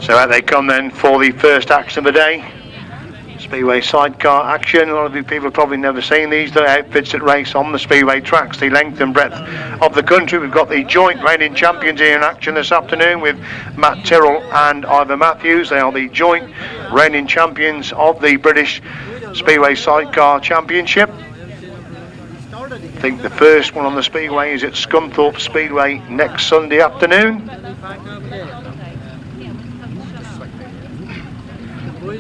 So out they come then for the first action of the day. Speedway sidecar action. A lot of you people have probably never seen these outfits that race on the speedway tracks, the length and breadth of the country. We've got the joint reigning champions here in action this afternoon with Matt Tyrrell and Ivor Matthews. They are the joint reigning champions of the British Speedway Sidecar Championship. I think the first one on the speedway is at Scunthorpe Speedway next Sunday afternoon.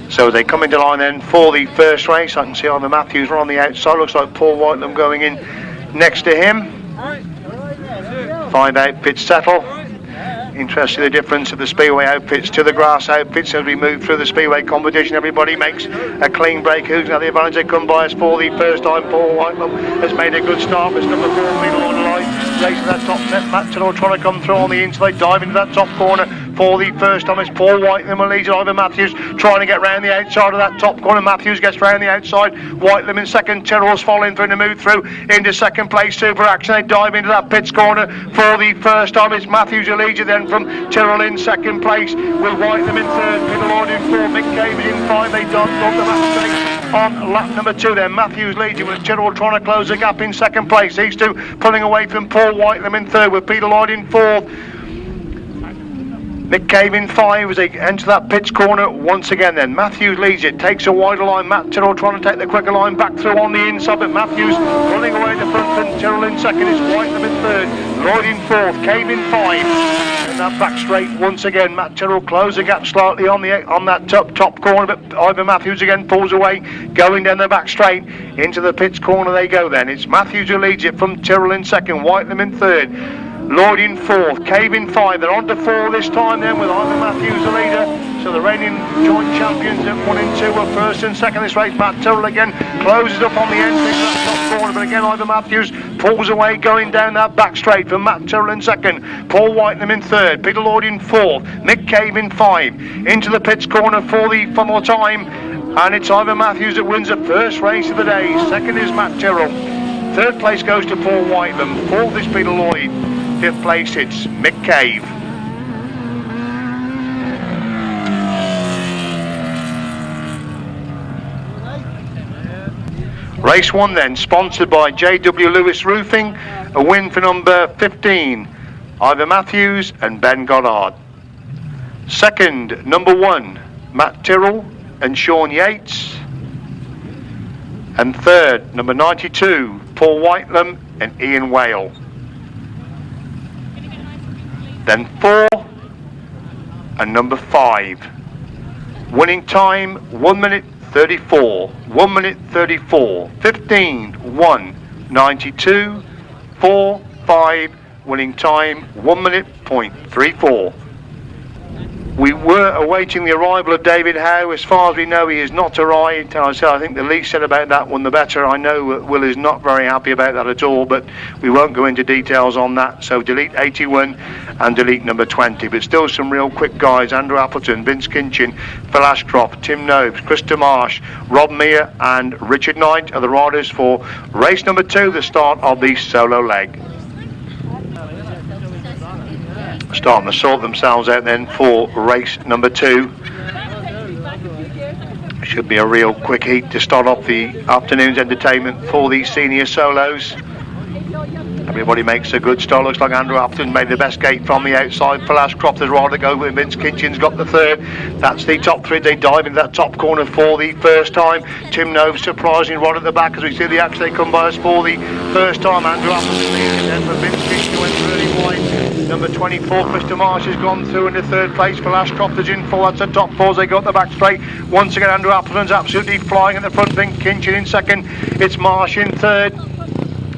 So they come into line then for the first race. I can see Ivor Matthews on the outside. Looks like Paul Whitelam going in next to him. 5 outfits settle. Interesting the difference of the speedway outfits to the grass outfits as we move through the speedway competition. Everybody makes a clean break. Who's now the advantage? They come by us for the first time. Paul Whitelam has made a good start. It's number 4, middle on the line. Racing that top set. Matt Tyrrell trying to come through on the inside. Dive into that top corner for the first time. It's Paul Whitelam who leads Ivor Matthews trying to get round the outside of that top corner. Matthews gets round the outside. Whitelam in second. Tyrrell's following through to move through into second place. Super action. They dive into that pits corner for the first time. It's Matthews who leads you then from Tyrrell in second place with Whitelam in third. Peter Lloyd in 4. Mick Cave in 5. They done the match straight on lap number 2 then. Matthews leads you with Tyrrell trying to close the gap in second place. These two pulling away from Paul Whitelam in third with Peter Lloyd in 4th. Mick Cave in 5 as they enter that pits corner once again then. Matthews leads it, takes a wider line. Matt Tyrrell trying to take the quicker line back through on the inside, but Matthews running away in the front and Tyrrell in second. It's Whitelam in third, Lloyd in 4th, Cave in 5. And that back straight once again. Matt Tyrrell closed the gap slightly on that top corner, but Ivor Matthews again pulls away, going down the back straight. Into the pits corner they go then. It's Matthews who leads it from Tyrrell in second, Whitelam in third. Lloyd in 4th, Cave in 5. They're on to 4 this time then with Ivor Matthews the leader. So the reigning joint champions at 1 and 2 were first and second this race. Matt Tyrrell again closes up on the end, picks that top corner, but again Ivor Matthews pulls away going down that back straight from Matt Tyrrell in second, Paul Whitelam in third, Peter Lloyd in 4th, Mick Cave in 5. Into the pits corner for the final time, and it's Ivor Matthews that wins the first race of the day. Second is Matt Tyrrell. Third place goes to Paul Whitelam. 4th is Peter Lloyd. 5th place it's Mick Cave. Race 1 then, sponsored by J.W. Lewis Roofing. A win for number 15, Ivor Matthews and Ben Goddard. Second, number 1, Matt Tyrrell and Sean Yates. And third, number 92, Paul Whitelam and Ian Whale. Then 4 and number 5. Winning time 1 minute 34. 1 minute 34. 15, 1, 92, 4, 5. Winning time 1 minute .34. We were awaiting the arrival of David Howe. As far as we know, he has not arrived. And I think the least said about that one, the better. I know Will is not very happy about that at all, but we won't go into details on that. So delete 81 and delete number 20. But still some real quick guys. Andrew Appleton, Vince Kinchin, Phil Ashcroft, Tim Nobes, Krista Marsh, Rob Mear and Richard Knight are the riders for race number 2, the start of the solo leg. Starting to sort themselves out then for race number 2. Should be a real quick heat to start off the afternoon's entertainment for these senior solos. Everybody makes a good start. Looks like Andrew Appleton made the best gate from the outside. Phil Ashcroft has rather go with Vince Kinchin's got the third. That's the top 3. They dive into that top corner for the first time. Tim Nove surprising right at the back as we see the action. They come by us for the first time. Andrew Appleton leading then for Vince Kinchin went really wide. Number 24, Krista Marsh has gone through into third place. Phil Ashcroft is in 4. That's the top 4 as they got the back straight. Once again, Andrew Appleton's absolutely flying at the front. Vince Kinchin in second. It's Marsh in third.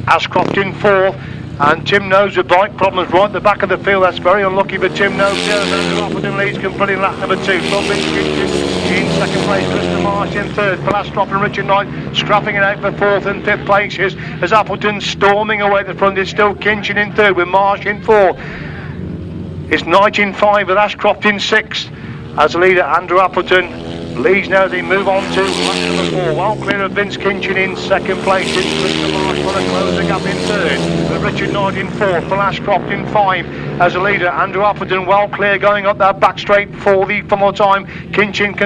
Ashcroft in 4th, and Tim Nose with bike problems right at the back of the field. That's very unlucky for Tim Nose. Appleton leads completing lap number 2. Bobbin in second place, Mr. Marsh in third. Plastrop and Richard Knight scrapping it out for 4th and 5th places as Appleton storming away at the front. It's still Kinchin in third with Marsh in 4th. It's Knight in 5 with Ashcroft in 6th as leader Andrew Appleton leads now as they move on to lap number 4. Well clear of Vince Kinchin in second place. It's Mr. Marsh trying to close the gap in third. With Richard Knight in fourth. For Ashcroft in 5 as a leader. Andrew Appleton well clear going up that back straight for the final time. Kinchin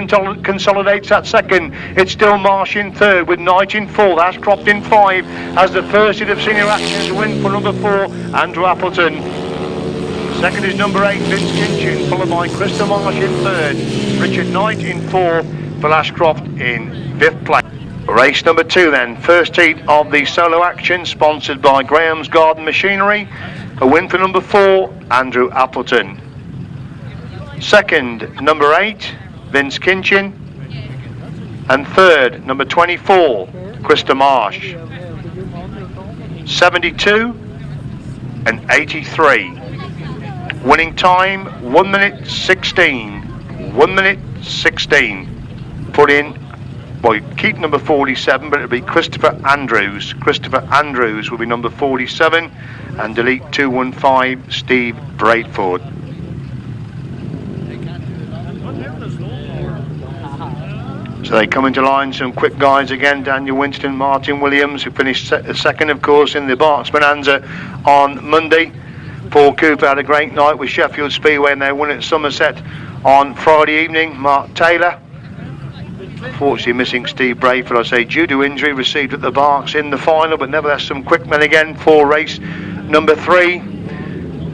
consolidates that second. It's still Marsh in third with Knight in fourth. Ashcroft in 5 as the first hit of senior action to win for number 4, Andrew Appleton. Second is number 8, Vince Kinchin, followed by Christopher Marsh in third, Richard Knight in fourth, Phil Ashcroft in 5th place. Race number 2 then, first heat of the solo action, sponsored by Graham's Garden Machinery. A win for number 4, Andrew Appleton. Second, number 8, Vince Kinchin. And third, number 24, Christopher Marsh. 72 and 83. Winning time 1 minute 16. 1 minute 16. Put in, well, keep number 47, but it'll be Christopher Andrews. Christopher Andrews will be number 47, and delete 215 Steve Bradford. So they come into line, some quick guys again. Daniel Winston, Martin Williams, who finished second, of course, in the Berks Bonanza on Monday. Paul Cooper had a great night with Sheffield Speedway, and they won at Somerset on Friday evening. Mark Taylor, unfortunately missing Steve Brayford, I say, due to injury received at the Berks in the final, but nevertheless some quick men again for race number 3.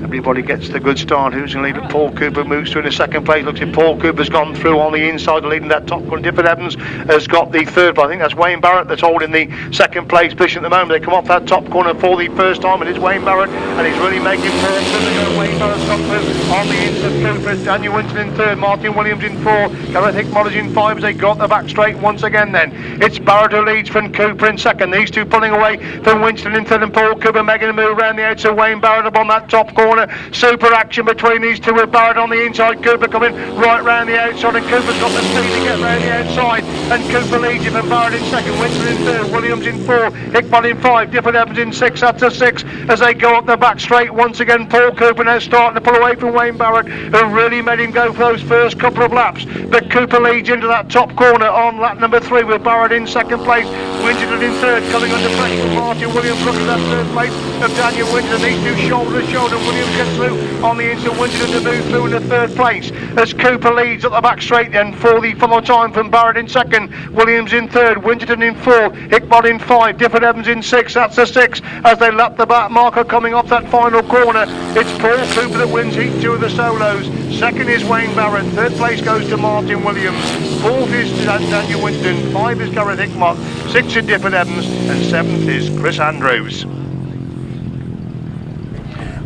Everybody gets the good start. Who's going to lead it? Paul Cooper moves through in the second place. Looks like Paul Cooper's gone through on the inside, leading that top one. Difford Evans has got the third, but I think that's Wayne Barrett that's holding the second place position at the moment. They come off that top corner for the first time, and it's Wayne Barrett, and he's really making Paul Cooper. Wayne Barrett's got through on the inside. Cooper, Daniel Winston in third, Martin Williams in 4, Gareth Hickmoller's in 5 as they got the back straight once again then. It's Barrett who leads from Cooper in second. These two pulling away from Winston in third, and Paul Cooper making a move around the outside. Wayne Barrett up on that top corner. Super action between these two with Barrett on the inside. Cooper coming right round the outside, and Cooper's got the speed to get round the outside, and Cooper leads him, and Barrett in second, Winston in third, Williams in 4, Hickman in 5, Difford Evans in 6. That's a 6 as they go up the back straight once again. Paul Cooper now starting to pull away from Wayne Barrett, who really made him go for those first couple of laps, but Cooper leads into that top corner on lap number 3 with Barrett in second place, Winston in third, coming under pressure from Martin Williams, looking at that third place of Daniel Winston. These two shoulder to shoulder. Williams gets through on the inside. Winston to move through in the third place as Cooper leads up the back straight then for the final time from Barrett in second, Williams in third, Winterton in 4, Hickman in 5, Difford Evans in 6. That's a 6 as they lap the back marker coming off that final corner. It's Paul Cooper that wins heat 2 of the solos. Second is Wayne Barrett, third place goes to Martin Williams, fourth is Daniel Winston, 5 is Gareth Hickman, 6 is Difford Evans, and 7th is Chris Andrews.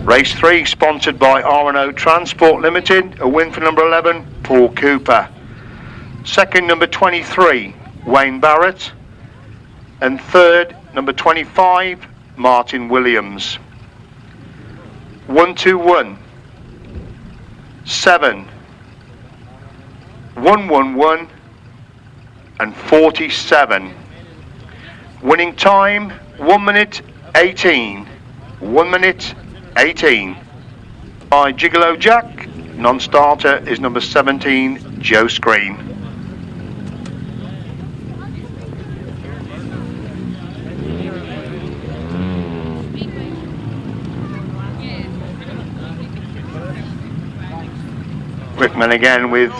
Race 3 sponsored by R&O Transport Limited. A win for number 11, Paul Cooper. Second, number 23, Wayne Barrett. And third, number 25, Martin Williams. 121, 7, 111, and 47. Winning time 1 minute 18. 1 minute 18. By Gigolo Jack. Non-starter is number 17, Joe Screen. Quickman again with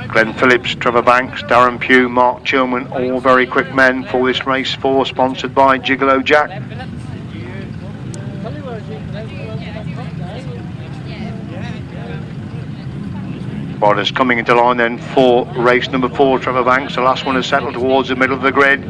Glen Phillips, Trevor Banks, Darren Pugh, Mark Chilman, all very quick men for this race 4, sponsored by Gigolo Jack. Riders coming into line then for race number 4, Trevor Banks. The last one is settled towards the middle of the grid.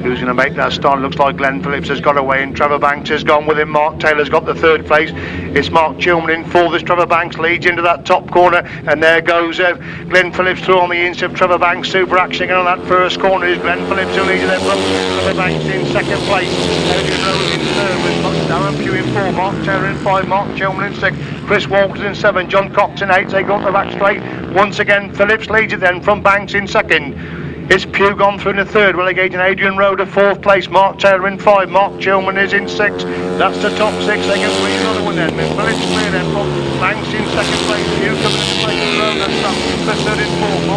Who's going to make that start? Looks like Glen Phillips has got away and Trevor Banks has gone with him. Mark Taylor's got the third place. It's Mark Chilman in 4th as Trevor Banks leads into that top corner, and there goes Glen Phillips through on the inside of Trevor Banks. Super action again on that first corner is Glen Phillips who leads there. Trevor Banks in second place. Rowland in 3rd with Darren Pugh in 4, Mark Taylor in 5, Mark Chilman in 6, Chris Walters in 7, John Cox in 8. They got the back straight. Once again, Phillips leads it then from Banks in 2nd. It's Pugh gone through in the 3rd, relegating Adrian Rowe to 4th place, Mark Taylor in 5, Mark Chilman is in 6. That's the top 6. They get three another one then. Phillips clear then from Banks in 2nd place, Pugh coming into place in Rowe, that's up for 3rd in 4th.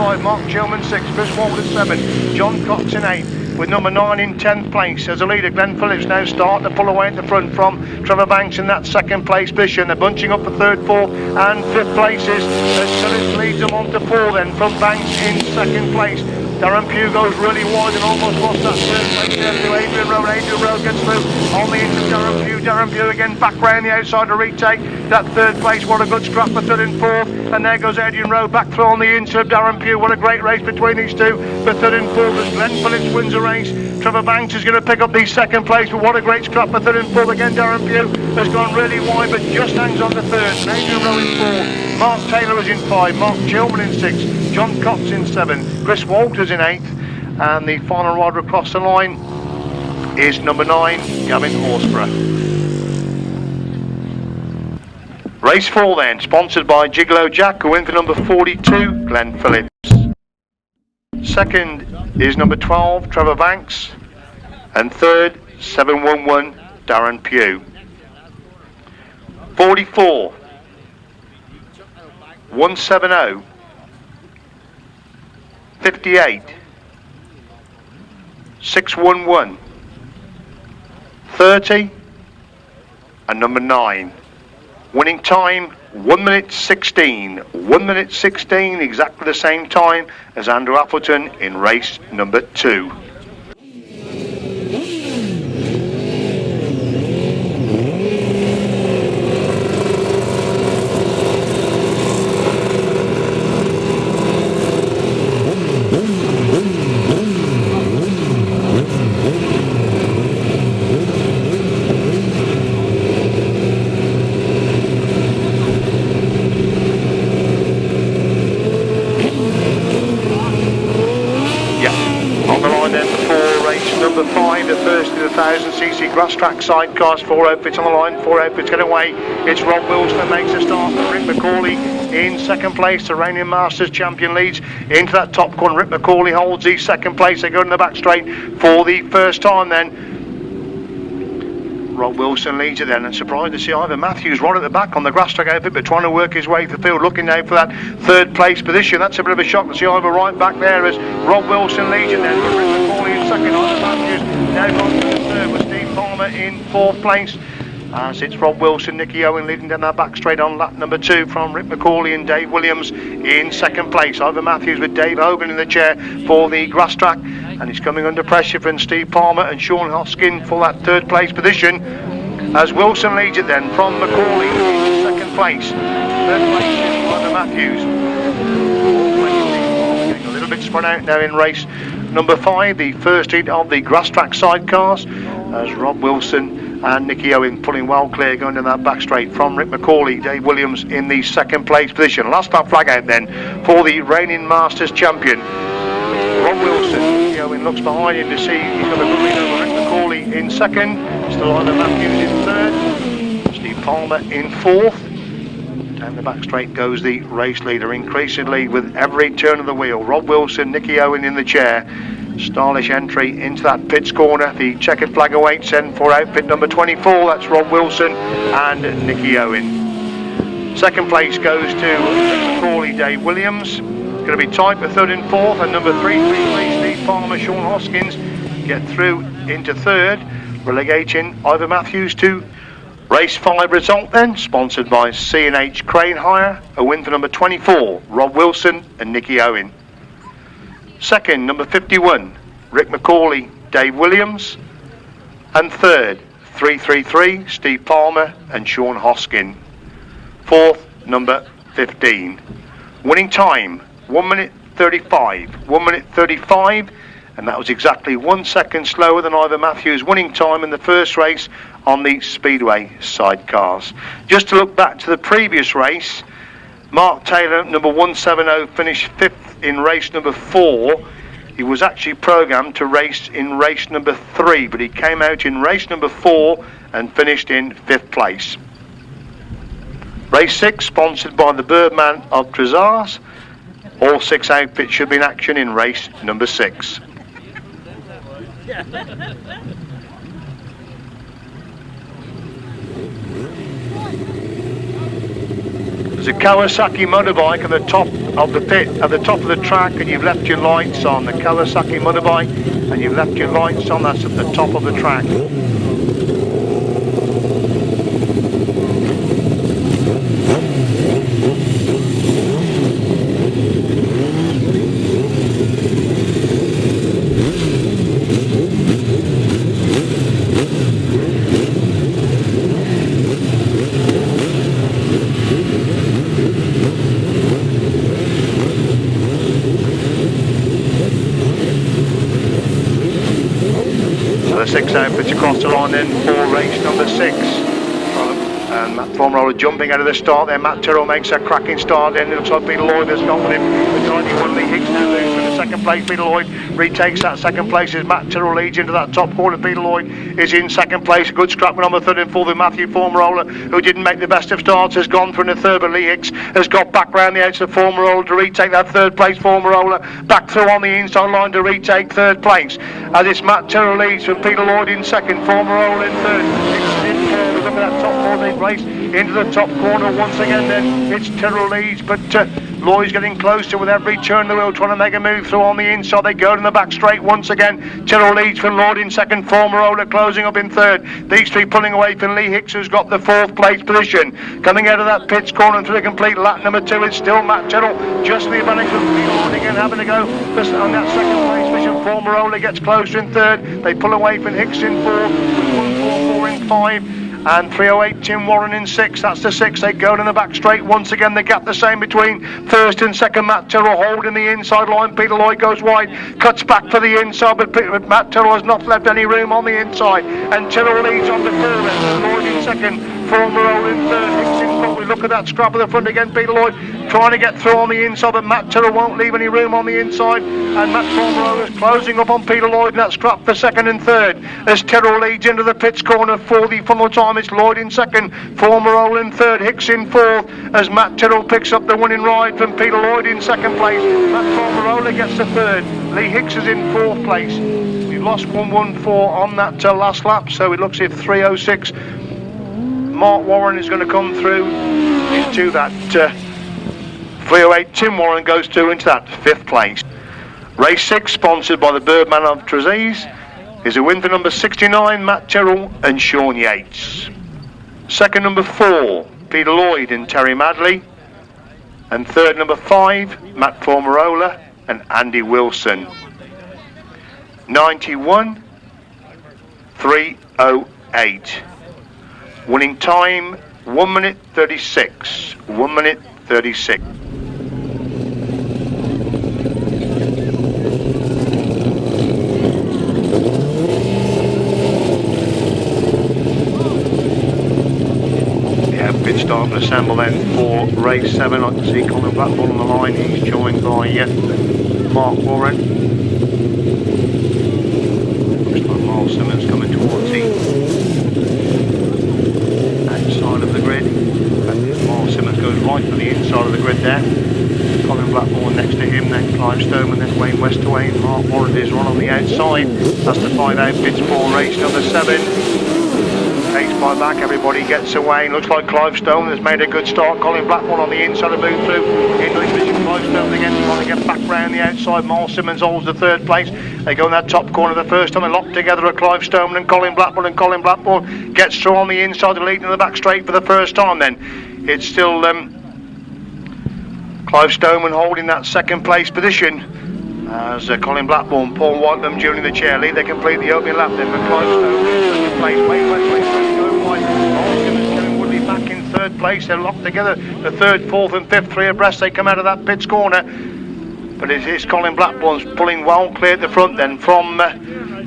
5, Mark Chilman 6, Chris Walter 7, John Cox in 8, with number 9 in 10th place. As a leader, Glen Phillips now starting to pull away at the front from Trevor Banks in that second place position. They're bunching up for 3rd, 4th and 5th places. As Phillips leads them on to 4 then from Banks in 2nd place. Darren Pugh goes really wide and almost lost that 3rd place there to Adrian Road. Adrian Road gets through on the inside. Darren Pugh. Darren Pugh again back round the outside to retake that 3rd place. What a good scrap for 3rd and 4th. And there goes Adrian Road back through on the inside of Darren Pugh. What a great race between these two for 3rd and 4th as Glen Phillips wins the race. Trevor Banks is going to pick up the 2nd place, but what a great scrap for 3rd and 4th. Again, Darren Pugh has gone really wide, but just hangs on to 3rd. Adrian Road in 4th. Mark Taylor is in 5. Mark Chilman in 6. John Cox in 7. Chris Walters in 8th. And the final rider across the line is number 9, Gavin Horsburgh. Race 4 then, sponsored by Gigolo Jack, who went for number 42, Glen Phillips. Second is number 12, Trevor Banks. And third, 711, Darren Pugh. 44, 170, 58, 611, 30 and number 9. Winning time 1 minute 16. 1 minute 16, exactly the same time as Andrew Appleton in race number 2. Number 5, the first in the 1000cc Grasstrack Sidecars, 4 outfits on the line, 4 outfits get away. It's Rob Wilson that makes a start. Rick McAuley in 2nd place. The reigning Masters champion leads into that top corner. Rick McAuley holds the 2nd place. They go in the back straight for the first time then. Rob Wilson leads it then, and surprised to see Ivor Matthews right at the back on the Grasstrack outfit, but trying to work his way through the field, looking now for that 3rd place position. That's a bit of a shock to see Ivor right back there as Rob Wilson leads it then, but Rick McAuley in 2nd, Ivor Matthews now gone to the 3rd with Steve Palmer in 4th place. As it's Rob Wilson, Nicky Owen leading down that back straight on lap number 2 from Rick McAuley and Dave Williams in 2nd place. Ivor Matthews with Dave Hogan in the chair for the Grasstrack, and he's coming under pressure from Steve Palmer and Sean Hoskin for that 3rd place position. As Wilson leads it then from McAuley in 2nd place. 3rd place is Ivor Matthews. Getting a little bit spread out now in race number 5, the first heat of the Grasstrack Sidecars, as Rob Wilson and Nicky Owen pulling well clear, going down that back straight from Rick McAuley. Dave Williams in the 2nd place position. Last lap flag out then for the reigning Masters champion, Rob Wilson. Nicky Owen looks behind him to see he's got a good lead over Rick McAuley in 2nd. Still Ivor Matthews in 3rd. Steve Palmer in 4th. Down the back straight goes the race leader, increasing lead with every turn of the wheel. Rob Wilson, Nicky Owen in the chair. Stylish entry into that pits corner. The checkered flag awaits then for outfit number 24. That's Rob Wilson and Nicky Owen. 2nd place goes to Rick McAuley, Dave Williams. Going to be tight for 3rd and 4th, and number 3, Steve Palmer, Sean Hoskins get through into 3rd, relegating Ivor Matthews to race 5 result then, sponsored by C&H Crane Hire. A win for number 24, Rob Wilson and Nicky Owen. 2nd, number 51, Rick McAuley, Dave Williams. And 3rd, 333, Steve Palmer and Sean Hoskin. 4th, number 15. Winning time, 1 minute 35. 1 minute 35, and that was exactly 1 second slower than Ivor Matthews' winning time in the first race on the Speedway Sidecars. Just to look back to the previous race, Mark Taylor, number 170, finished 5th in race number 4. He was actually programmed to race in race number 3, but he came out in race number 4 and finished in 5th place. Race 6, sponsored by the Birdman of Trezars. All 6 outfits should be in action in race number 6. There's a Kawasaki motorbike at the top of the pit, at the top of the track, and you've left your lights on. The Kawasaki motorbike, and you've left your lights on. That's at the top of the track. Six outfits across the line then for race number 6. And Matt Fumarola jumping out of the start there. Matt Tyrrell makes a cracking start then. It looks like Peter Lloyd has got with him. Woodley Hicks now moves in the second place. Peter Lloyd retakes that second place as Matt Tyrrell leads into that top corner. Peter Lloyd is in second place. A good scrap with number 3 and 4 with Matthew Fumarola, who didn't make the best of starts, has gone through in the third, but Lee Hicks has got back round the outside of Fumarola to retake that third place. Fumarola back through on the inside line to retake third place. As it's Matt Tyrrell leads from Peter Lloyd in second, Fumarola in third. Hicks in fourth. Look at that top corner race into the top corner once again then. It's Tyrrell leads, but Lloyd's getting closer with every turn of the wheel, trying to make a move through on the inside. They go in the back straight once again. Tyrrell leads from Lloyd in second, Fumarola closing up in third. These three pulling away from Lee Hicks, who's got the 4th place position. Coming out of that pits corner through the complete lap number 2, it's still Matt Tyrrell, just the advantage of Lloyd again, having to go on that second place position. Fumarola gets closer in third. They pull away from Hicks in 4th, 144 in 5. And 308 Tim Warren in 6. That's the 6. They go in the back straight once again. The gap the same between first and second. Matt Tyrrell holding the inside line. Peter Lloyd goes wide, cuts back for the inside, but Matt Tyrrell has not left any room on the inside. And Tyrrell leads on the third. Lloyd in second. Fumarola in third. Hicks in front. We look at that scrap at the front again. Peter Lloyd trying to get through on the inside, but Matt Tyrrell won't leave any room on the inside. And Matt Fumarola is closing up on Peter Lloyd in that scrap for second and third. As Tyrrell leads into the pits corner for the final time, it's Lloyd in second, Fumarola in third, Hicks in 4th. As Matt Tyrrell picks up the winning ride from Peter Lloyd in second place. Matt Fumarola gets the third. Lee Hicks is in 4th place. We've lost 114 on that last lap, so it looks at 306. Mark Warren is going to come through into that 308. Tim Warren goes through into that 5th place. Race 6, sponsored by the Birdman of Trezise, is a win for number 69, Matt Tyrrell and Sean Yates. Second, number 4, Peter Lloyd and Terry Madley. And third, number 5, Matt Fumarola and Andy Wilson. 91.308. Winning time 1 minute 36. 1 minute 36. Yeah, pit start and assemble then for race 7. I can see Colin Blackbourn on the line. He's joined by Mark Warren. Looks like Myles Simmons coming towards the outside of the grid. Myles Simmons goes right for the inside of the grid there. Colin Blackbourn next to him, then Clive Stoneman, then Wayne Westaway. Mark Warren is right on the outside. That's the 5 outfits for race number 7. Takes by back, everybody gets away. Looks like Clive Stoneman has made a good start. Colin Blackbourn on the inside of move through. Into his position, Clive Stoneman again trying to get back round the outside. Myles Simmons holds the 3rd place. They go in that top corner the first time. They lock together at Clive Stoneman and Colin Blackbourn. And Colin Blackbourn gets through on the inside to lead in the back straight for the first time then. It's still Clive Stoneman holding that 2nd place position. As Colin Blackbourn, Paul Whitelam joining the chair lead. They complete the opening lap then for Clive Stoneman in 2nd place. Wayne Westaway going wide. Myles Simmons, Kevin Woodley back in 3rd place. They're locked together. The 3rd, 4th and 5th, 3 abreast. They come out of that pits corner. But it's Colin Blackbourn's pulling well clear at the front then from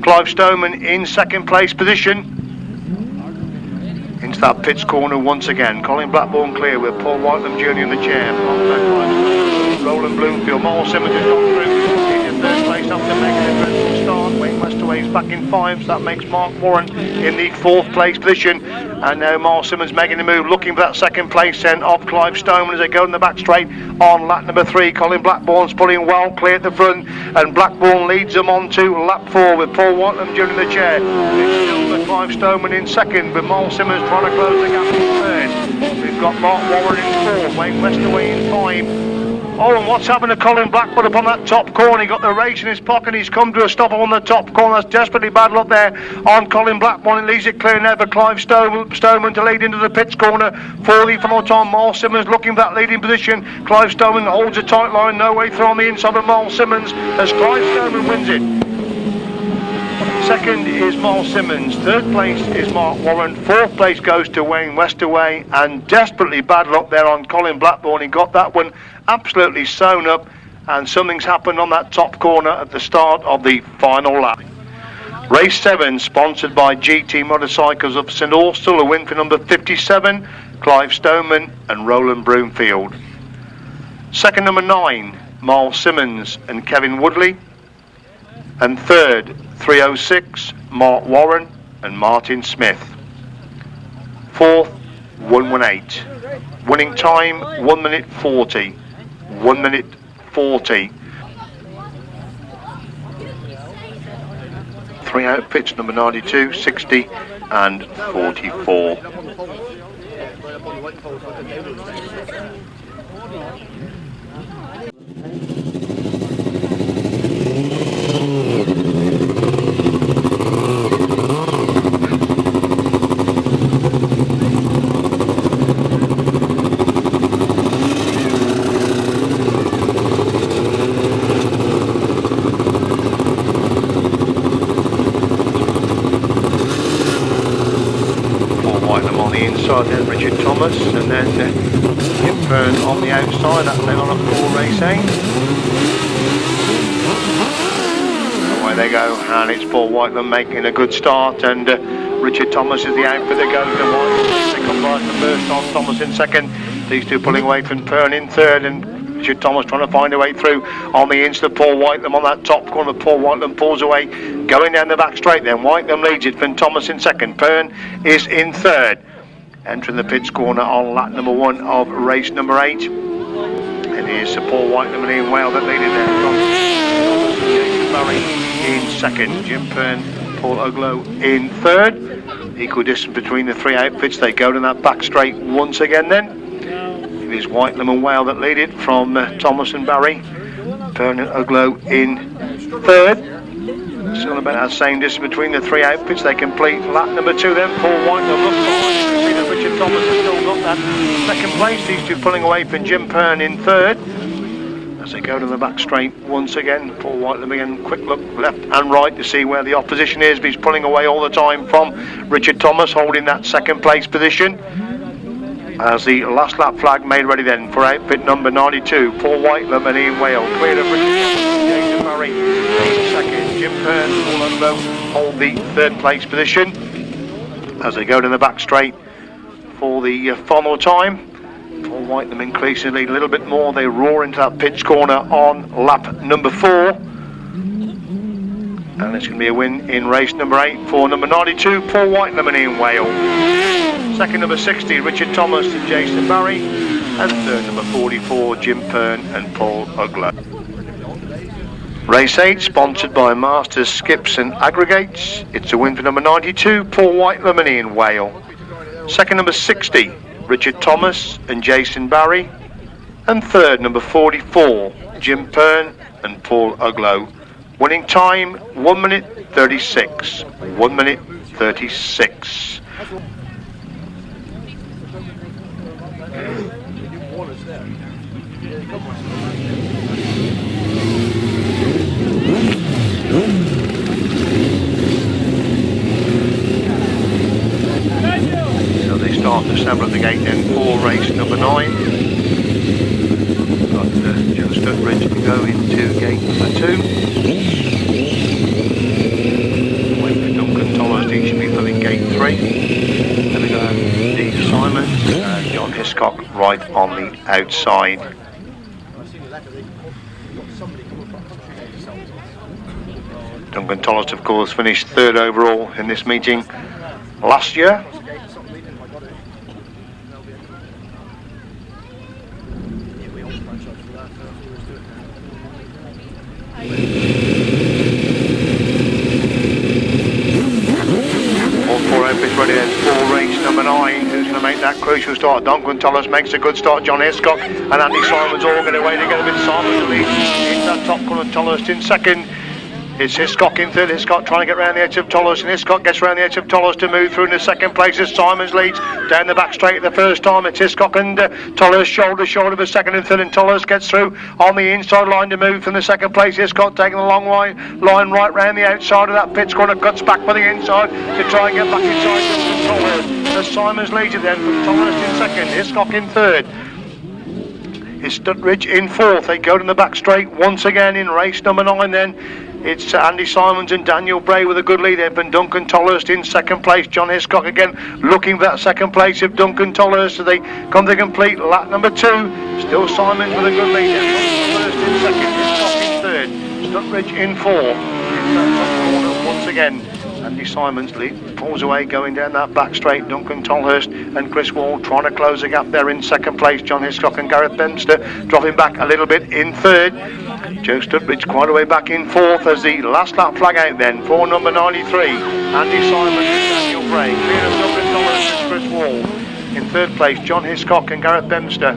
Clive Stoneman in 2nd place position. Into that pits corner once again. Colin Blackbourn clear with Paul Whitelam Jr. in the chair. Rowland Bloomfield. Myles Simmons has gone through into 3rd place after making a dreadful start. Wayne Westaway is back in 5, so that makes Mark Warren in the 4th place position. And now Myles Simmons making a move, looking for that 2nd place then of Clive Stoneman as they go in the back straight on lap number 3. Colin Blackbourn's pulling well clear at the front, and Blackbourn leads them on to lap 4 with Paul Whitelam joining the chair. It's still the Clive Stoneman in 2nd, but Myles Simmons trying to close the gap in 3rd. got Mark Warren in 4, Wayne Westaway in 5. Oh, and what's happened to Colin Blackbourn up on that top corner? He got the race in his pocket. He's come to a stop on the top corner. That's desperately bad luck there on Colin Blackbourn. It leaves it clear now for Clive Stoneman to lead into the pits corner for the final time. Myles Simmons looking for that leading position. Clive Stoneman holds a tight line. No way through on the inside of Myles Simmons as Clive Stoneman wins it. Second is Myles Simmons. Third place is Mark Warren. Fourth place goes to Wayne Westaway. And desperately bad luck there on Colin Blackbourn. He got that one absolutely sewn up. And something's happened on that top corner at the start of the final lap. Race 7, sponsored by GT Motorcycles of St Austell. A win for number 57, Clive Stoneman and Rowland Broomfield. Second, number 9, Myles Simmons and Kevin Woodley. And third, 306, Mark Warren and Martin Smith. Fourth, 118. Winning time, 1 minute 40. 1 minute 40. 3 outfits, number 92, 60 and 44. Then Richard Thomas and then Pearn on the outside. That's then on a 4 race 8. Away they go, and it's Paul Whitelam making a good start, and Richard Thomas is the outfit that goes to Whitelam. They come by the first on Thomas in second. These two pulling away from Pearn in third, and Richard Thomas trying to find a way through on the inside. Paul Whitelam on that top corner. Paul Whitelam pulls away, going down the back straight. Then Whitelam leads it from Thomas in second. Pearn is in third. Entering the pits corner on lap number 1 of race number 8. And here's Paul Whitelam and Ian Whale that lead it there from Barry in second. Jim Pearn, Paul Uglow in third. Equal distance between the 3 outfits. They go to that back straight once again then. It is Whitelam and Whale that lead it from Thomas and Barry. Pearn and Uglow in third. Still about that same distance between the 3 outfits. They complete lap number 2 then. Paul Whitelam looks behind. You see that Richard Thomas has still got that second place. These two pulling away from Jim Pearn in third. As they go to the back straight once again. Paul Whitelam again, quick look left and right to see where the opposition is. But he's pulling away all the time from Richard Thomas, holding that second place position. As the last lap flag made ready then for outfit number 92, Paul Whitelam and Ian Whale. Cleared of Richard Thomas, Jason Murray in second. Jim Pearn, Paul Uglow hold the third place position. As they go to the back straight for the final time. Paul Whitelam increasing the lead a little bit more. They roar into that pitch corner on lap number 4. And it's going to be a win in race number 8 for number 92, Paul Whitelam and Ian Whale. Second, number 60, Richard Thomas and Jason Barry. And third, number 44, Jim Pearn and Paul Uglow. Race 8, sponsored by Masters Skips and Aggregates. It's a win for number 92, Paul Whitelam and Ian Whale. Second, number 60, Richard Thomas and Jason Barry. And third, number 44, Jim Pearn and Paul Uglow. Winning time, 1 minute 36. 1 minute 36. So they start to assemble at the gate then for race number 9. Got Joe Sturtridge to go into gate number 2. Wait for Duncan Tolhurst, he should be filling gate 3. Then we got Andy Symons and John Hiscock right on the outside. Duncan Tolhurst, of course, finished third overall in this meeting last year. All 4 outfits ready then for race number 9. Who's going to make that that crucial start. Duncan Tolhurst makes a good start. John Hiscock and Andy Symons all get away together with Symons lead in that top corner. Tolhurst in second. It's Hiscock in third. Hiscock trying to get around the edge of Tolhurst, and Hiscock gets around the edge of Tolhurst to move through in the second place as Symons leads down the back straight the first time. It's Hiscock and Tolhurst shoulder to shoulder for second and third, and Tolhurst gets through on the inside line to move from the second place. Hiscock taking a long line right round the outside of that pits corner, cuts back for the inside to try and get back inside Tolhurst. As Symons leads it then from Tolhurst in second, Hiscock in third. It's Sturtridge in fourth. They go to the back straight once again in race number 9 then. It's Andy Symons and Daniel Bray with a good lead there, and Duncan Tolhurst in second place. John Hiscock again looking for that second place of Duncan Tolhurst as they come to complete lap number 2. Still Symons with a good lead there. Tolhurst in second, Hiscock in third, Sturtridge in fourth. In that top corner once again. Andy Symons lead pulls away going down that back straight. Duncan Tolhurst and Chris Wall trying to close the gap there in second place. John Hiscock and Gareth Bemster dropping back a little bit in third. Joe Sturtridge quite a way back in fourth as the last lap flag out then for number 93. Andy Symons and Daniel Bray. Clear of Duncan Tolhurst and Chris Wall. In third place, John Hiscock and Gareth Bemster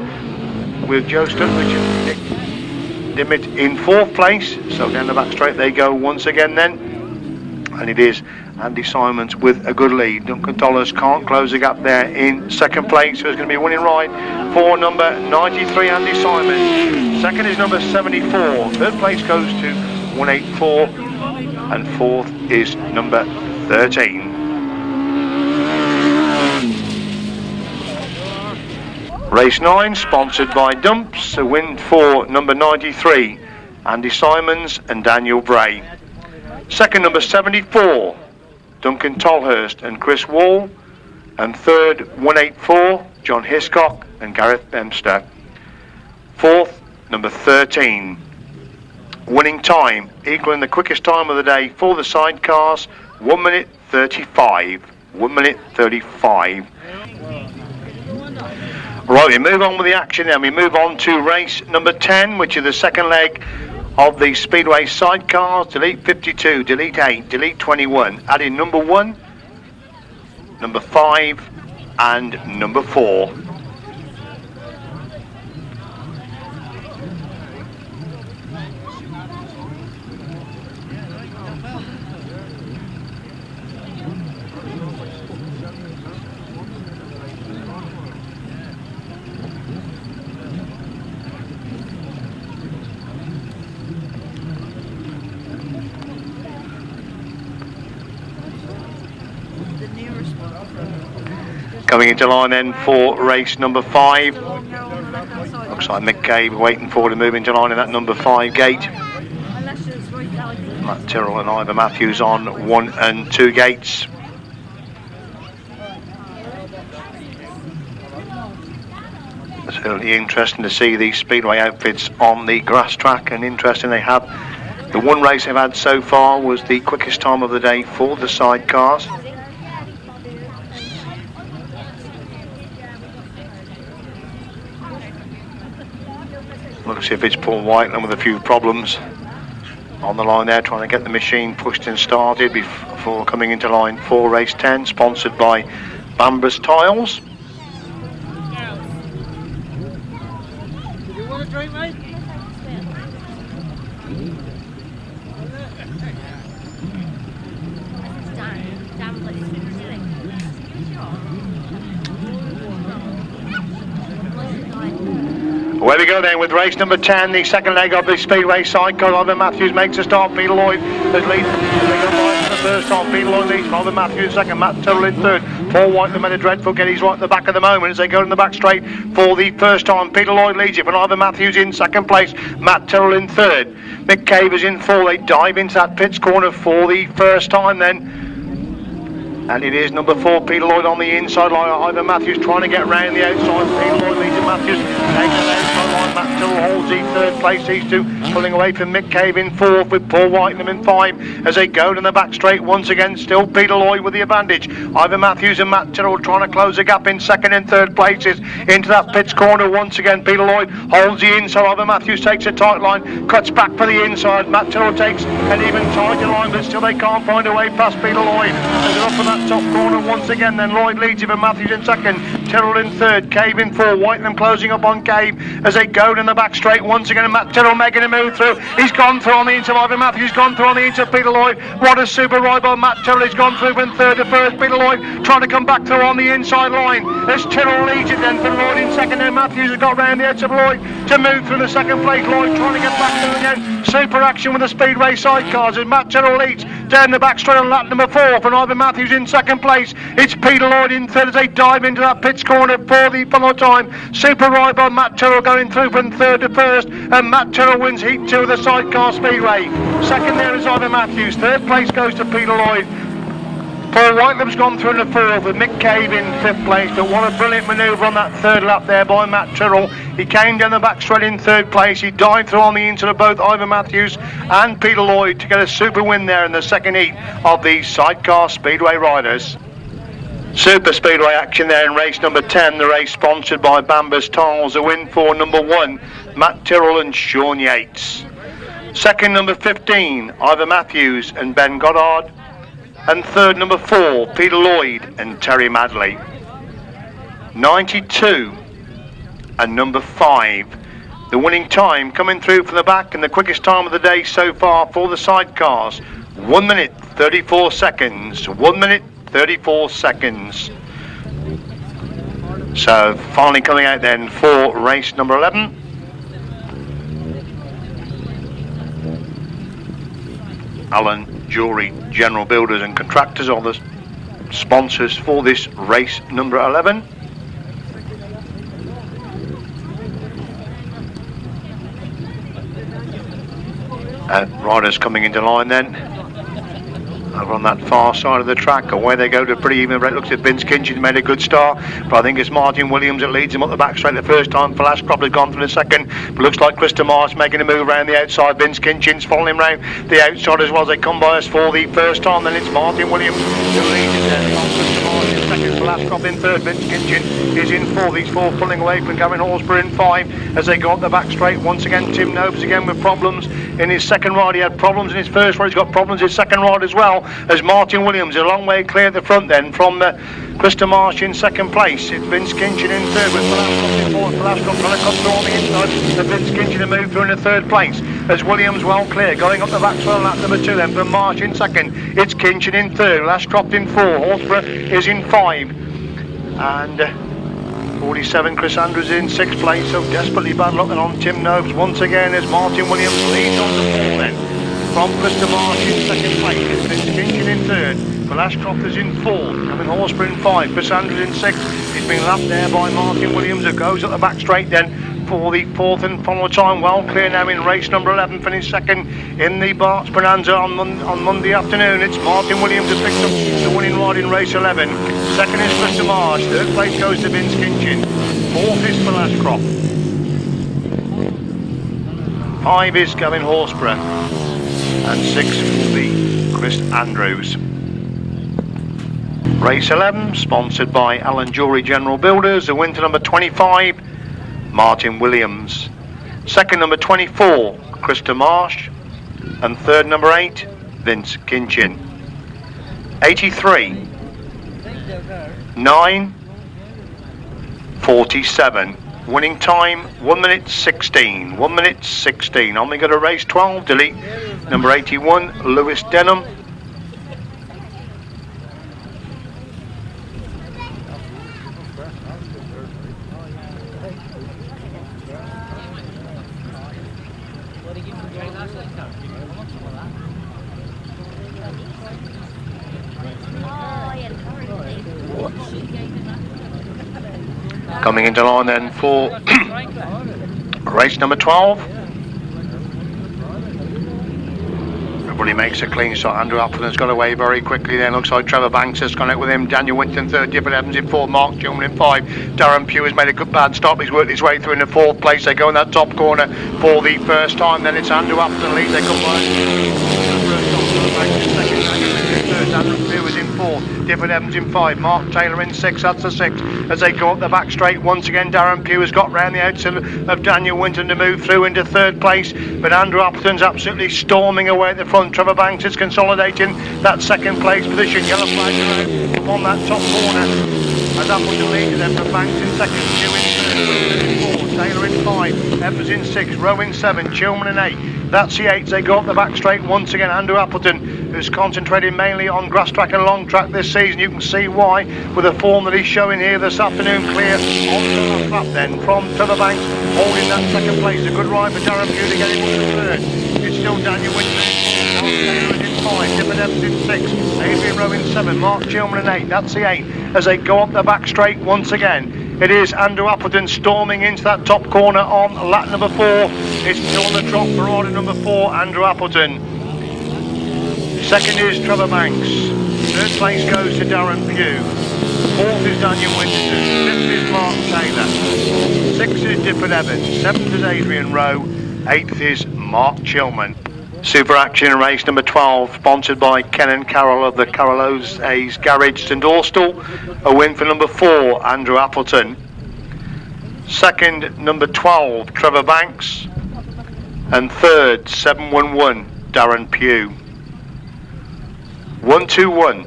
with Joe Sturtridge and Diment in fourth place. So down the back straight they go once again then. And it is Andy Symons with a good lead. Duncan Tolhurst can't close the gap there in second place, so it's going to be a winning ride for number 93, Andy Symons. Second is number 74. Third place goes to 184, and fourth is number 13. Race 9 sponsored by Dumps. A win for number 93, Andy Symons and Daniel Bray. Second, number 74, Duncan Tolhurst and Chris Wall. And third, 184, John Hiscock and Gareth Bemster. Fourth, number 13. Winning time, equaling the quickest time of the day for the sidecars, 1 minute 35. 1 minute 35. Right, we move on with the action then. We move on to race number 10, which is the second leg of the Speedway sidecars. Delete 52, delete 8, delete 21, add in number 1, number 5 and number 4. Coming into line then for race number 5. Looks like Mick Cave waiting for to move into line in that number 5 gate. Matt Tyrrell and Ivor Matthews on 1 and 2 gates. Certainly interesting to see these Speedway outfits on the grass track, and interesting they have. The one race they've had so far was the quickest time of the day for the sidecars. Looks as if it's Paul Whitelam with a few problems on the line there, trying to get the machine pushed and started before coming into line for race 10, sponsored by Bambers Tiles. Do you want a drink, mate? Away we go then with race number 10, the second leg of the Speedway sidecar. Ivor Matthews makes a start. Peter Lloyd has lead. They go right for the first time. Peter Lloyd leads. Ivor Matthews second. Matt Tyrrell in third. Paul Whitelam made a dreadful get. He's right at the back at the moment as they go in the back straight for the first time. Peter Lloyd leads it, but Ivor Matthews in second place. Matt Tyrrell in third. Mick Cave is in fourth. They dive into that pits corner for the first time then. And it is number 4, Peter Lloyd on the inside line. Ivor Matthews trying to get round the outside. Peter Lloyd leads Matthews. Takes the outside line. Matt Tyrrell holds the third place. These two pulling away from Mick Cave in fourth, with Paul Whitelam in 5 as they go down the back straight once again. Still Peter Lloyd with the advantage. Ivor Matthews and Matt Tyrrell trying to close the gap in second and third places. Into that pits corner once again. Peter Lloyd holds the inside. Ivor Matthews takes a tight line, cuts back for the inside. Matt Tyrrell takes an even tighter line, but still they can't find a way past Peter Lloyd. As they're up in that top corner once again. Then Lloyd leads Ivor Matthews in second, Tyrrell in third, Cave in 4, Whitelam closing up on Cave as they go down the back straight once again. And Matt Tyrrell making a move through. He's gone through on the inside. Ivor Matthews gone through on the inside. Peter Lloyd, what a super ride by Matt Tyrrell. He's gone through from third to first. Peter Lloyd trying to come back through on the inside line as Tyrrell leads it then for Lloyd in second. And Matthews has got round the edge of Lloyd to move through the second place. Lloyd trying to get back through again. Super action with the Speedway Sidecars as Matt Tyrrell leads down the back straight on lap number 4 for Ivor Matthews in second place. It's Peter Lloyd in third as they dive into that pits corner for the final time. Super ride by Matt Tyrrell going through from third to first, and Matt Tyrrell wins heat 2 of the Sidecar Speedway. Second there is Ivor Matthews. Third place goes to Peter Lloyd. Paul Whitelam's gone through in the fourth with Mick Cave in 5th place, but what a brilliant manoeuvre on that third lap there by Matt Tyrrell. He came down the back straight in 3rd place. He dived through on the inside of both Ivor Matthews and Peter Lloyd to get a super win there in the second heat of the Sidecar Speedway riders. Super Speedway action there in race number 10, the race sponsored by Bambers Tiles. A win for number 1, Matt Tyrrell and Sean Yates. Second, number 15, Ivor Matthews and Ben Goddard. And third, number 4, Peter Lloyd and Terry Madley. 92 and number 5. The winning time coming through from the back and the quickest time of the day so far for the Sidecars. 1 minute 34 seconds. 1 minute 34 seconds. So finally coming out then for race number 11. Alan Jewellery General Builders and Contractors are the sponsors for this race number 11. And riders coming into line then. Over on that far side of the track, away they go to a pretty even rate. Looks at Vince Kinchin made a good start, but I think it's Martin Williams that leads him up the back straight the first time. Flashcroft has gone for the second, but looks like Krista Marsh making a move around the outside. Vince Kinchin's following him round the outside as well as they come by us for the first time. Then it's Martin Williams who leads it there. Krista Marsh in second, Flashcroft in third, Vince Kinchin is in 4. These 4 pulling away from Gavin Horsburgh in 5 as they go up the back straight. Once again Tim Nobes again with problems in his second ride. He had problems in his first ride, he's got problems in his second ride as well, as Martin Williams a long way clear at the front then from Krista Marsh in second place. It's Vince Kinchin in third with Flashcroft in fourth. Flashcroft trying to come through on the inside, but Vince Kinchin to move through in the third place as Williams well clear going up the back swell lap number 2 then from Marsh in second. It's Kinchin in third, Flashcroft in 4, Horsburgh is in 5, and 47 Chris Andrews in 6th place. So desperately bad luck on Tim Nobes once again as Martin Williams leads on the 4 then from Krista Marsh in second place. Vince Kinchin in third, Flashcroft is in 4th, Gavin Horsburgh in 5, Chris Andrews in 6th. He's been lapped there by Martin Williams, who goes up the back straight then for the 4th and final time. Well clear now in race number 11, finished second in the Bart's Bonanza on Monday afternoon. It's Martin Williams who picked up the winning ride in race 11. Second is Krista Marsh, third place goes to Vince Kinchin, 4th is Flashcroft, 5 is Gavin Horsburgh, and 6 will be Chris Andrews. Race 11 sponsored by Alan Jewellery General Builders. The win to number 25, Martin Williams. Second number 24, Krista Marsh, and third number 8, Vince Kinchin. 83 9 47. Winning time 1 minute 16. 1 minute 16. On we go to race 12. Delete number 81, Lewis Denham. Coming into line then for race number 12. but he makes a clean shot. Andrew Appleton's got away very quickly then. Looks like Trevor Banks has gone out with him. Daniel Winton third, Difford Evans in fourth, Mark Tillman in five. Darren Pugh has made a good bad stop. He's worked his way through in the fourth place. They go in that top corner for the first time. Then it's Andrew Appleton leads. They come Daniel Pugh is in fourth, Difford Evans in five, Mark Taylor in six. That's the six as they go up the back straight. Once again, Darren Pugh has got round the outside of Daniel Winton to move through into third place, but Andrew Appleton's absolutely storming away at the front. Trevor Banks is consolidating that second place position. Yellow flag around upon that top corner as Appleton leads them from Banks in second, Pugh in third, Taylor in five, Evans in six, Rowe in seven, Chilman in eight. That's the eight. They go up the back straight once again. Andrew Appleton, who's concentrating mainly on grass track and long track this season. You can see why with the form that he's showing here this afternoon. Clear on the lap then from Trevor Banks, holding that second place. A good ride for Darren Pugh to get him up to third. It's still Daniel Winton in five, Difford Evans in six, Adrian Rowe in seven, Mark Chilman in eight. That's the eight as they go up the back straight once again. It is Andrew Appleton storming into that top corner on lap number 4. It's still on the trot for order number 4, Andrew Appleton. Second is Trevor Banks. Third place goes to Darren Pugh. Fourth is Daniel Winston. Fifth is Mark Taylor. Sixth is Difford Evans. Seventh is Adrian Rowe. Eighth is Mark Chilman. Super Action in race number 12, sponsored by Ken and Carol of the Carol O'A's Garage St Austell. A win for number 4, Andrew Appleton. Second, number 12, Trevor Banks. And third, 711, Darren Pugh. 121,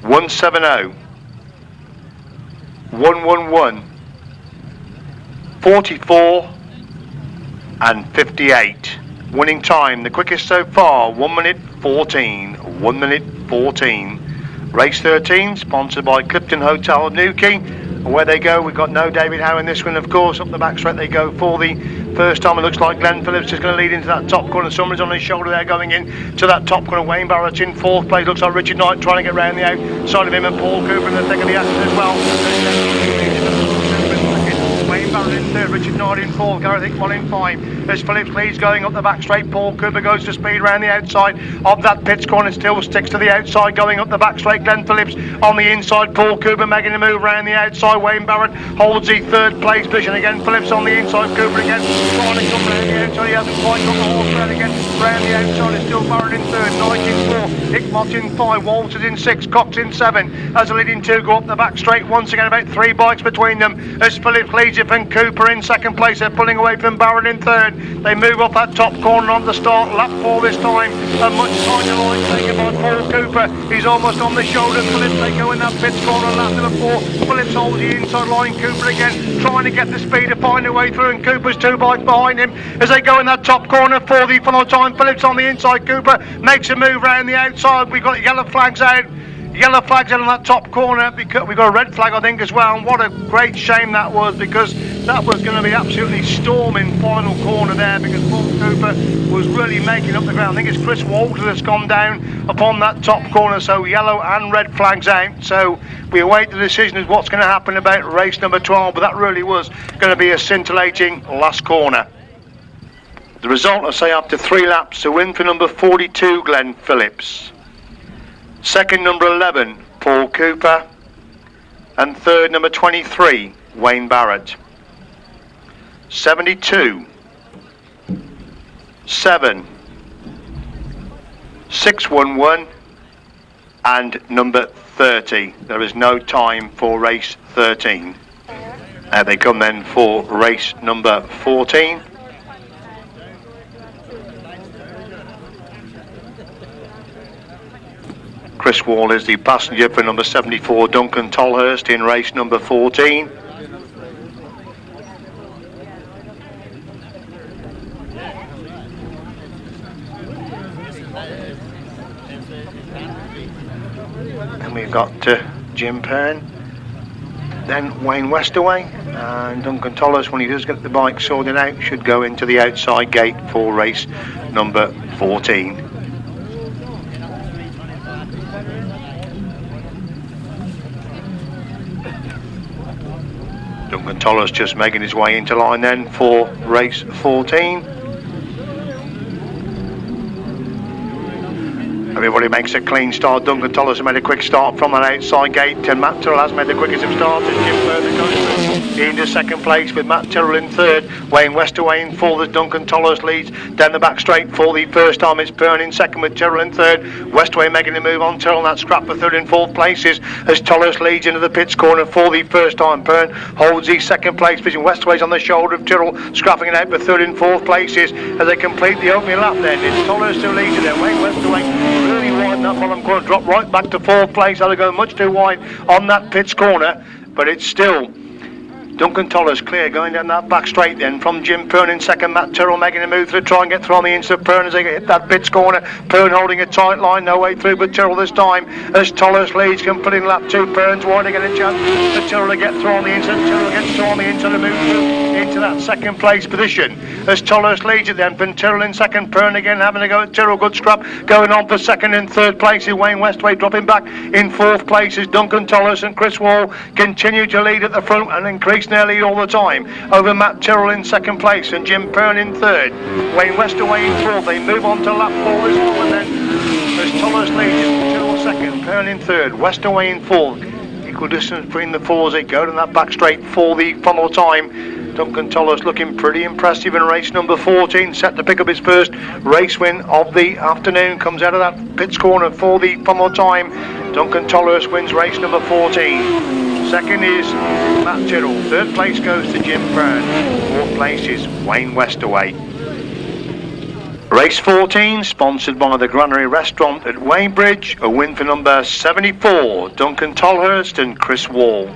170, 111, 44 and 58. Winning time, the quickest so far, 1 minute 14. 1 minute 14. Race 13, sponsored by Clifton Hotel Newquay. Where they go, we've got no David Howe in this one, of course. Up the back straight they go for the first time. It looks like Glen Phillips is going to lead into that top corner. Someone's on his shoulder there going in to that top corner. Wayne Barrett in fourth place. Looks like Richard Knight trying to get round the outside of him, and Paul Cooper in the thick of the action as well. Wayne Barrett in third, Richard Knight in fourth, Gareth Hickman in five. As Phillips leads going up the back straight, Paul Cooper goes to speed round the outside of that pits corner, still sticks to the outside going up the back straight. Glen Phillips on the inside, Paul Cooper making a move round the outside. Wayne Barrett holds the third place position again. Phillips on the inside, Cooper again trying to come round the outside. He hasn't quite got the horse round again. Round the outside is still Barrett in third, Knight in four, Hickman in five, Walters in six, Cox in seven. As the leading two go up the back straight once again, about 3 bikes between them. As Phillips leads it from Cooper in second place. They're pulling away from Barrett in third. They move off that top corner on the start, lap 4 this time, and much tighter line taken by Paul Cooper. He's almost on the shoulder. Phillips, they go in that pits corner, lap number 4. Phillips holds the inside line. Cooper again trying to get the speed to find a way through, and Cooper's 2 bikes behind him as they go in that top corner for the final time. Phillips on the inside, Cooper makes a move round the outside. We've got yellow flags out. Yellow flags out on that top corner, because we've got a red flag I think as well, and what a great shame that was, because that was going to be absolutely storming final corner there, because Paul Cooper was really making up the ground. I think it's Chris Walters that's gone down upon that top corner, so yellow and red flags out. So we await the decision as what's going to happen about race number 12, but that really was going to be a scintillating last corner. The result, I say, after 3 laps, a win for number 42, Glen Phillips. Second, number 11, Paul Cooper. And third, number 23, Wayne Barrett. 72, 7, 611, and number 30. There is no time for race 13. They come then for race number 14. Chris Wall is the passenger for number 74, Duncan Tolhurst, in race number 14. And we've got Jim Pearn, then Wayne Westaway, and Duncan Tolhurst, when he does get the bike sorted out, should go into the outside gate for race number 14. Duncan Tolhurst just making his way into line then for race 14. Everybody makes a clean start. Duncan Tolhurst made a quick start from that outside gate, and Matt Tyrrell has made the quickest of starts. Jim Pearn goes through into second place with Matt Tyrrell in third. Wayne Westaway in fourth as Duncan Tolhurst leads down the back straight for the first time. It's Pearn in second with Tyrrell in third. Westaway making the move on Tyrrell, and that scrap for third and fourth places as Tolhurst leads into the pits corner for the first time. Pearn holds the second place position. Westaway's on the shoulder of Tyrrell, scrapping it out for third and fourth places as they complete the opening lap. Then it's Tolhurst who leads it. Then Wayne Westaway really wide that bottom corner, drop right back to fourth place. They'll go much too wide on that pits corner, but it's still Duncan Tolhurst clear going down that back straight then from Jim Pearn in second. Matt Tyrrell making a move through, try and get through on the inside of Pearn as they hit that pits corner. Pearn holding a tight line, no way through, but Tyrrell this time as Tolhurst leads, completing lap 2. Pearn's wide again, a chance for Tyrrell to get through on the inside. Tyrrell gets through on the inside to move through into that second place position as Tolhurst leads it then from Tyrrell in second. Pearn again having a go at Tyrrell, good scrap going on for second and third places. Wayne Westaway dropping back in fourth place as Duncan Tolhurst and Chris Wall continue to lead at the front and increase their lead all the time over Matt Tyrrell in second place and Jim Pearn in third. Wayne Westaway in fourth. They move on to lap 4 this time, and then as Tolhurst leads, Tyrrell second, Pearn in third, Westaway in fourth. Equal distance between the fours. They go to that back straight for the final time. Duncan Tolhurst looking pretty impressive in race number 14, set to pick up his first race win of the afternoon. Comes out of that pits corner for the final time. Duncan Tolhurst wins race number 14. Second is Matt Tyrrell. Third place goes to Jim Pearn. Fourth place is Wayne Westaway. Race 14 sponsored by the Granary Restaurant at Weybridge. A win for number 74, Duncan Tolhurst and Chris Wall.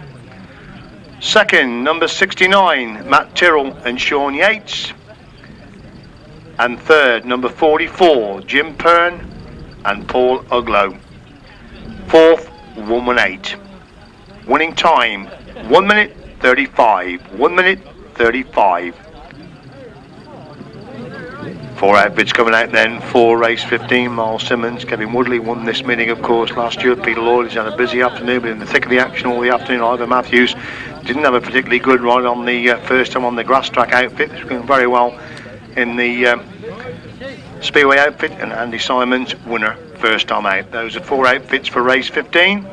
Second, number 69, Matt Tyrrell and Sean Yates. And third, number 44, Jim Pearn and Paul Uglow. Fourth, 118. Winning time, 1 minute 35. 1 minute 35. 4 outfits coming out then for race 15. Myles Simmons, Kevin Woodley won this meeting of course last year. Peter Lloyd has had a busy afternoon, but in the thick of the action all the afternoon. Ivor Matthews didn't have a particularly good ride on the first time on the Grasstrack outfit. It's going very well in the Speedway outfit, and Andy Symons winner first time out. Those are 4 outfits for race 15.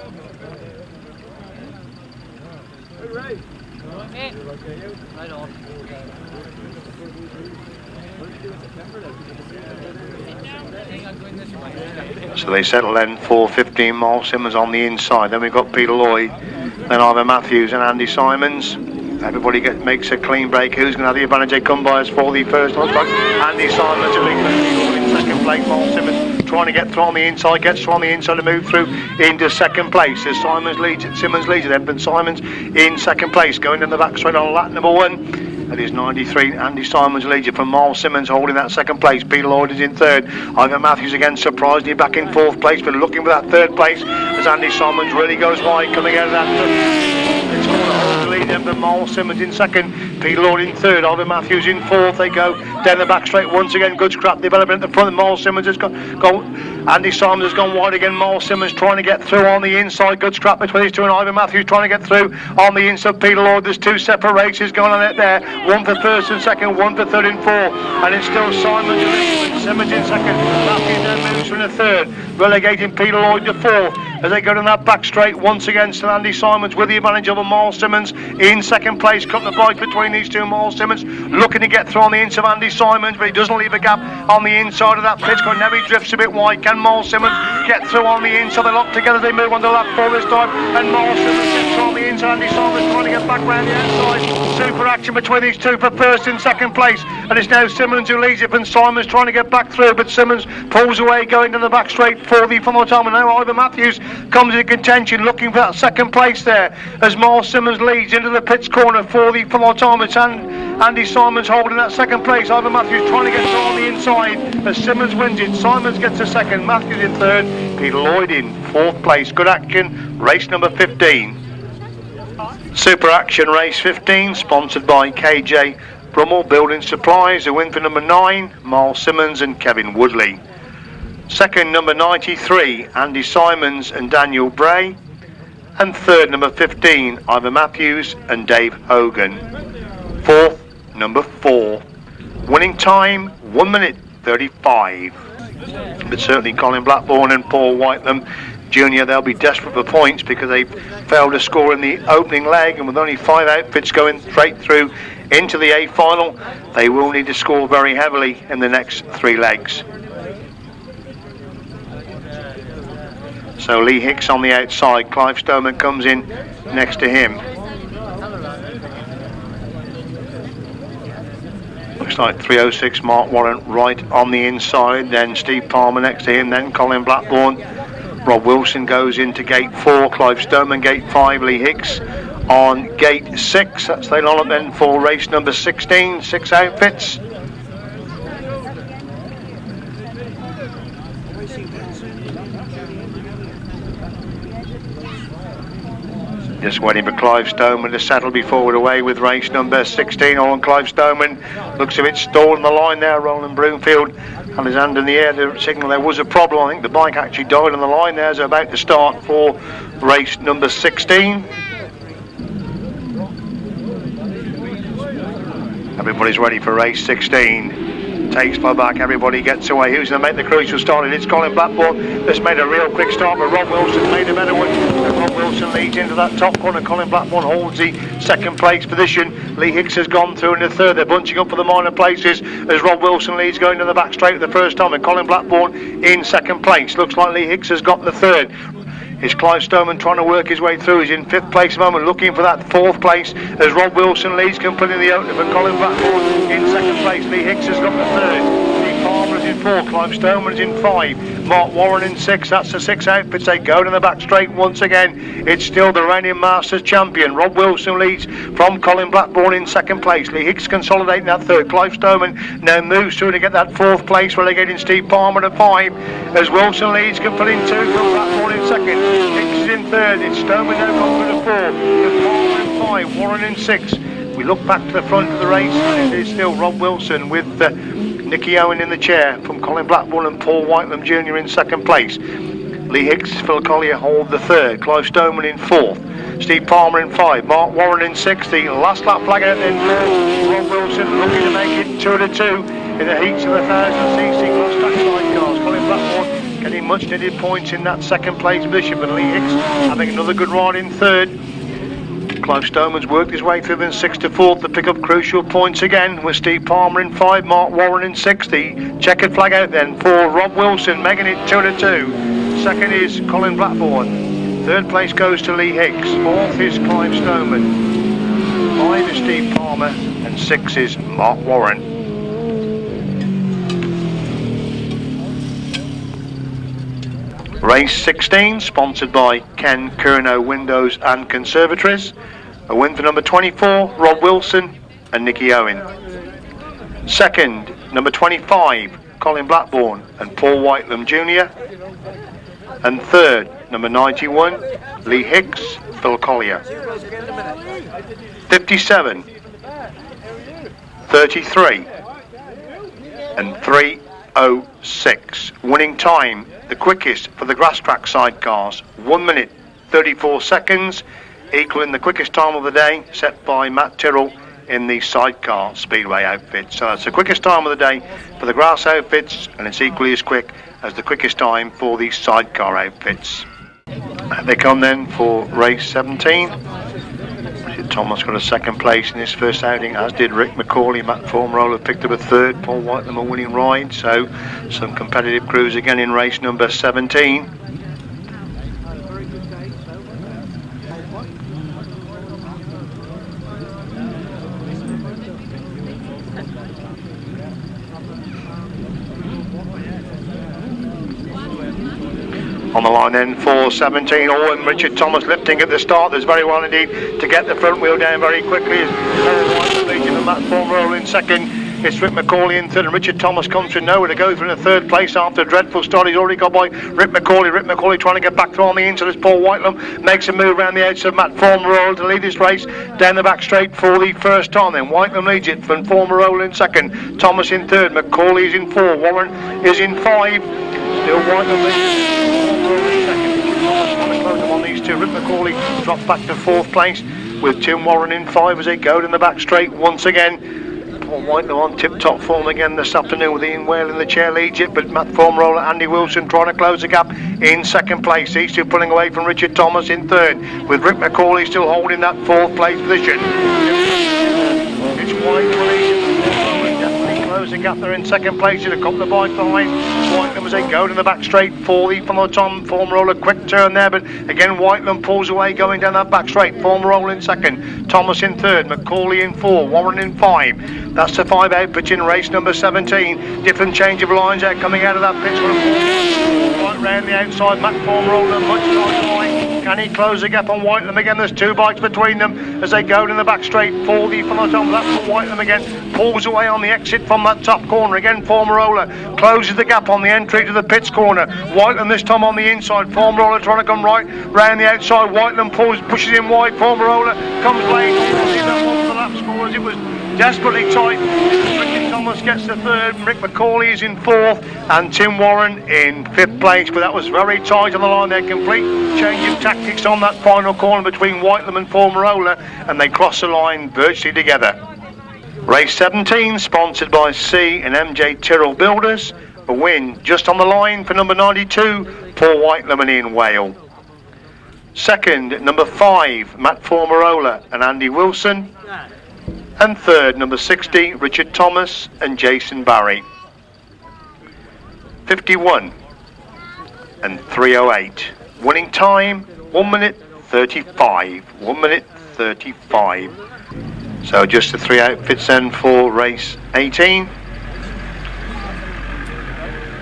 So they settle then for 15. Myles Simmons on the inside. Then we've got Peter Lloyd, then Ivor Matthews and Andy Symons. Everybody makes a clean break. Who's going to have the advantage? They come by us for the first. Looks like Andy Symons in second place. Myles Simmons trying to get through on the inside, gets through on the inside to move through into second place as Simmons leads it then, but Symons in second place going in the back straight on lap number 1. That is 93. Andy Symons leads it from Myles Simmons holding that second place. Peter Lloyd is in third. Ivor Matthews again surprisingly back in fourth place, but looking for that third place as Andy Symons really goes wide coming out of that. It's going to lead them, but Myles Simmons in second. Peter Lloyd in third. Ivor Matthews in fourth. They go down the back straight once again. Good scrap development at the front. Myles Simmons has gone. Andy Symons has gone wide again. Myles Simmons trying to get through on the inside. Good scrap between these two, and Ivor Matthews trying to get through on the inside. Peter Lloyd. There's 2 separate races going on there. One for first and second, one for third and fourth, and it's still Symons and Simmons in second. Matthews then moves from the third, relegating Peter Lloyd to fourth as they go down that back straight once again. Still Andy Symons with the advantage over Myles Simmons in second place. Cut the bike between these two. Myles Simmons looking to get through on the inside of Andy Symons, but he doesn't leave a gap on the inside of that pitch. Now he drifts a bit wide. Can Myles Simmons get through on the inside? They lock together. They move on to lap 4 this time, and Myles Simmons gets through on the inside. Andy Symons trying to get back round the outside. Super action between these two for first and second place, and it's now Simmons who leads it, and Symons trying to get back through, but Simmons pulls away going to the back straight for the final time, and now Ivor Matthews comes into contention looking for that second place there as Myles Simmons leads into the pits corner for the final time. It's Andy Symons holding that second place. Ivor Matthews trying to get through on the inside as Simmons wins it. Symons gets a second, Matthews in third, Peter Lloyd in fourth place. Good action, race number 15. Super action race 15 sponsored by KJ Brummel Building Supplies. A win for number 9, Myles Simmons and Kevin Woodley. Second, number 93, Andy Symons and Daniel Bray. And third, number 15, Ivor Matthews and Dave Hogan. Fourth, number 4. Winning time, 1 minute 35. But certainly Colin Blackbourn and Paul Whitelam Junior, they'll be desperate for points because they failed to score in the opening leg, and with only 5 outfits going straight through into the A final, they will need to score very heavily in the next 3 legs. So Lee Hicks on the outside, Clive Stoneman comes in next to him. Looks like 306 Mark Warren right on the inside, then Steve Palmer next to him, then Colin Blackbourn. Rob Wilson goes into gate 4, Clive Stoneman gate 5, Lee Hicks on gate 6. That's the lineup then for race number 16, 6 outfits. Just waiting for Clive Stoneman to settle before we're away with race number 16 on. Clive Stoneman looks a bit stalled in the line there. Rowland Broomfield had his hand in the air to signal there was a problem. I think the bike actually died on the line there as they're about to start for race number 16. Everybody's ready for race 16. Takes by back, everybody gets away. Who's going to make the crucial start? It's Colin Blackbourn that's made a real quick start, but Rob Wilson made a better one. And Rob Wilson leads into that top corner. Colin Blackbourn holds the second place position. Lee Hicks has gone through in the third. They're bunching up for the minor places as Rob Wilson leads going to the back straight for the first time, and Colin Blackbourn in second place. Looks like Lee Hicks has got the third. Is Clive Stoneman trying to work his way through? He's in 5th place at the moment, looking for that 4th place as Rob Wilson leads completely the opener for Colin Blackbourn in 2nd place. Lee Hicks has got the 3rd. Steve Palmer is in 4. Clive Stoneman is in 5. Mark Warren in 6. That's the 6 outfits. They go to the back straight once again. It's still the reigning Masters champion. Rob Wilson leads from Colin Blackbourn in 2nd place. Lee Hicks consolidating that 3rd. Clive Stoneman now moves through to get that 4th place, relegating Steve Palmer to 5 as Wilson leads completing 2 from Blackbourn in 2nd. Hicks is in 3rd. It's Stoneman now gone through to 4. With Palmer in 5. Warren in 6. We look back to the front of the race, and it is still Rob Wilson with Nicky Owen in the chair from Colin Blackbourn and Paul Whitelam Jr. in 2nd place. Lee Hicks, Phil Collier hold the 3rd. Clive Stoneman in 4th. Steve Palmer in 5. Mark Warren in 6th. The last lap flag out in 3rd. Rob Wilson looking to make it 2 to 2 in the heats of the 1000cc Grasstrack Sidecars. Colin Blackbourn getting much needed points in that 2nd place position, but Lee Hicks having another good ride in 3rd. Clive Stoneman's worked his way through in 6th to 4th to pick up crucial points again, with Steve Palmer in 5, Mark Warren in 6th. The checkered flag out then for Rob Wilson, making it 2 to 2. 2nd is Colin Blackbourn. 3rd place goes to Lee Hicks. 4th is Clive Stoneman. 5 is Steve Palmer, and 6 is Mark Warren. Race 16, sponsored by Ken Curnow Windows and Conservatories. A win for number 24, Rob Wilson and Nicky Owen. 2nd, number 25, Colin Blackbourn and Paul Whitelam Jr. And 3rd, number 91, Lee Hicks, Phil Collier. 57, 33, and 3:06. Winning time, the quickest for the Grasstrack Sidecars, 1 minute 34 seconds, equaling the quickest time of the day set by Matt Tyrrell in the Sidecar Speedway outfit. So that's the quickest time of the day for the grass outfits, and it's equally as quick as the quickest time for the Sidecar outfits. They come then for race 17. Thomas got a 2nd place in his first outing, as did Rick McAuley. Matt Fumarola picked up a 3rd. Paul Whitelam a winning ride. So some competitive crews again in race number 17. On the line then for 17, Owen, Richard Thomas lifting at the start. There's very well indeed to get the front wheel down very quickly. As leading and Matt Fumarola in 2nd. It's Rick McAuley in 3rd, and Richard Thomas comes from nowhere to go through in the 3rd place after a dreadful start. He's already got by Rick McAuley. Rick McAuley trying to get back through on the inside as Paul Whitelam makes a move around the outside of Matt Fumarola to lead this race down the back straight for the first time. Then Whitelam leads it from Fumarola in 2nd, Thomas in 3rd, McAuley is in 4, Warren is in 5. Still Whitelam leads. On these two, Rick McAuley dropped back to 4th place with Tim Warren in 5 as they go in the back straight once again. Whitelam on tip-top form again this afternoon with Ian Whale in the chair leads it, but Fumarola, Andy Wilson trying to close the gap in second place. These two pulling away from Richard Thomas in third, with Rick McAuley still holding that fourth place position. It's Whitelam definitely closing gap there in second place in a couple of bites behind. Whitelam as they go to the back straight for the Fumarola, quick turn there, but again Whitelam pulls away going down that back straight. Fumarola in second, Thomas in third, McAuley in 4, Warren in 5. That's the 5 out pitch in race number 17. Different change of lines there coming out of that pitch. Right round the outside, Fumarola much tighter line. Can he close the gap on Whitelam again? There's 2 bites between them as they go in the back straight for the Fumarola. That's for Whitelam again. Pulls away on the exit from that top corner again. Fumarola closes the gap on the entry to the pits corner. Whitelam this time on the inside. Fumarola trying to come right round the outside. Whitelam pushes in wide. Fumarola comes late. See that one for the lap score as it was desperately tight. Richard Thomas gets the third. Rick McAuley is in 4th, and Tim Warren in 5th place. But that was very tight on the line there. Complete change of tactics on that final corner between Whitelam and Fumarola, and they cross the line virtually together. Race 17, sponsored by C and MJ Tyrrell Builders. A win just on the line for number 92, Paul Whitelam and Ian Whale. Second, number 5, Matt Fumarola and Andy Wilson. And third, number 60, Richard Thomas and Jason Barry. 51 and 3:08. Winning time, 1 minute 35. 1 minute 35. So just the 3 outfits then for race 18.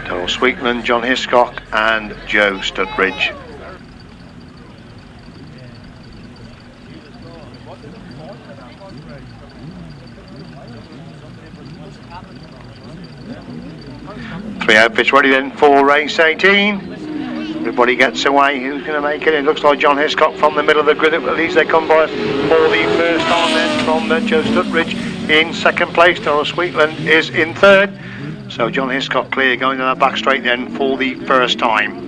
Darryl Sweetland, John Hiscock and Joe Sturtridge. Three outfits ready then for race 18. Everybody gets away. Who's going to make it? It looks like John Hiscock from the middle of the grid. At least they come by for the first time then from Joe Sturtridge in second place. Darryl Sweetland is in third. So John Hiscock clear going down that back straight then for the first time.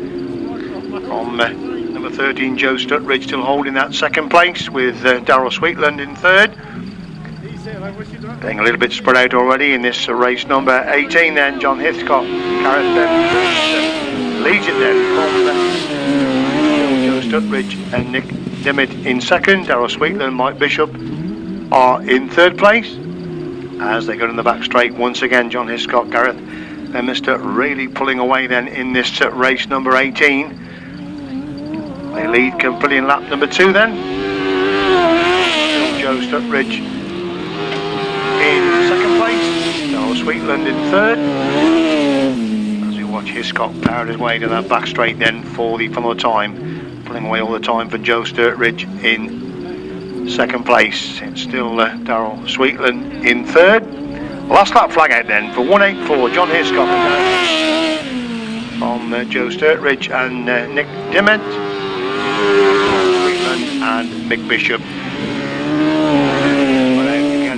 From number 13, Joe Sturtridge still holding that second place with Darryl Sweetland in third. Being a little bit spread out already in this race number 18 then. John Hiscock carries them, leads it then from Joe Sturtridge and Nick Diment in second. Darryl Sweetland and Mike Bishop are in third place as they go in the back straight once again. John Hiscock, Gareth and Mr. really pulling away then in this race number 18. They lead completely in lap number 2 then. Joe Sturtridge in second place, Darryl Sweetland in third. As we watch Hiscock power his way to that back straight then for the final time, pulling away all the time for Joe Sturtridge in second place. It's still Darryl Sweetland in third. Last lap flag out then for 184, John Hiscock from Joe Sturtridge and Nick Diment, Sweetland and Mick Bishop.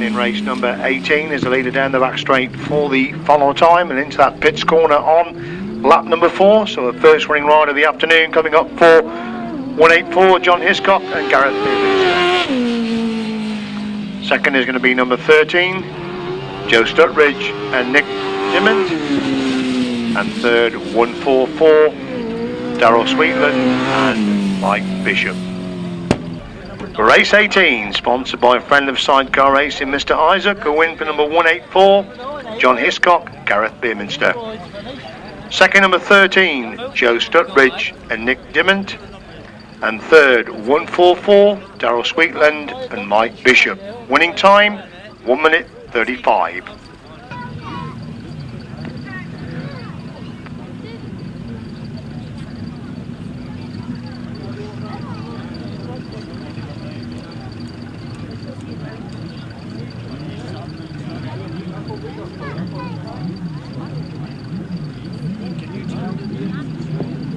In race number 18 is the leader down the back straight for the follow time and into that pits corner on lap number 4. So the first winning ride of the afternoon coming up for 184, John Hiscock and Gareth Davis. Second is going to be number 13, Joe Sturtridge and Nick Diment. And third, 144, Darryl Sweetland and Mike Bishop. Race 18, sponsored by a friend of Sidecar Racing, Mr. Isaac, a win for number 184, John Hiscock, Gareth Beerminster. Second, number 13, Joe Sturtridge and Nick Diment. And third, 144, Darryl Sweetland and Mike Bishop. Winning time, 1 minute 35.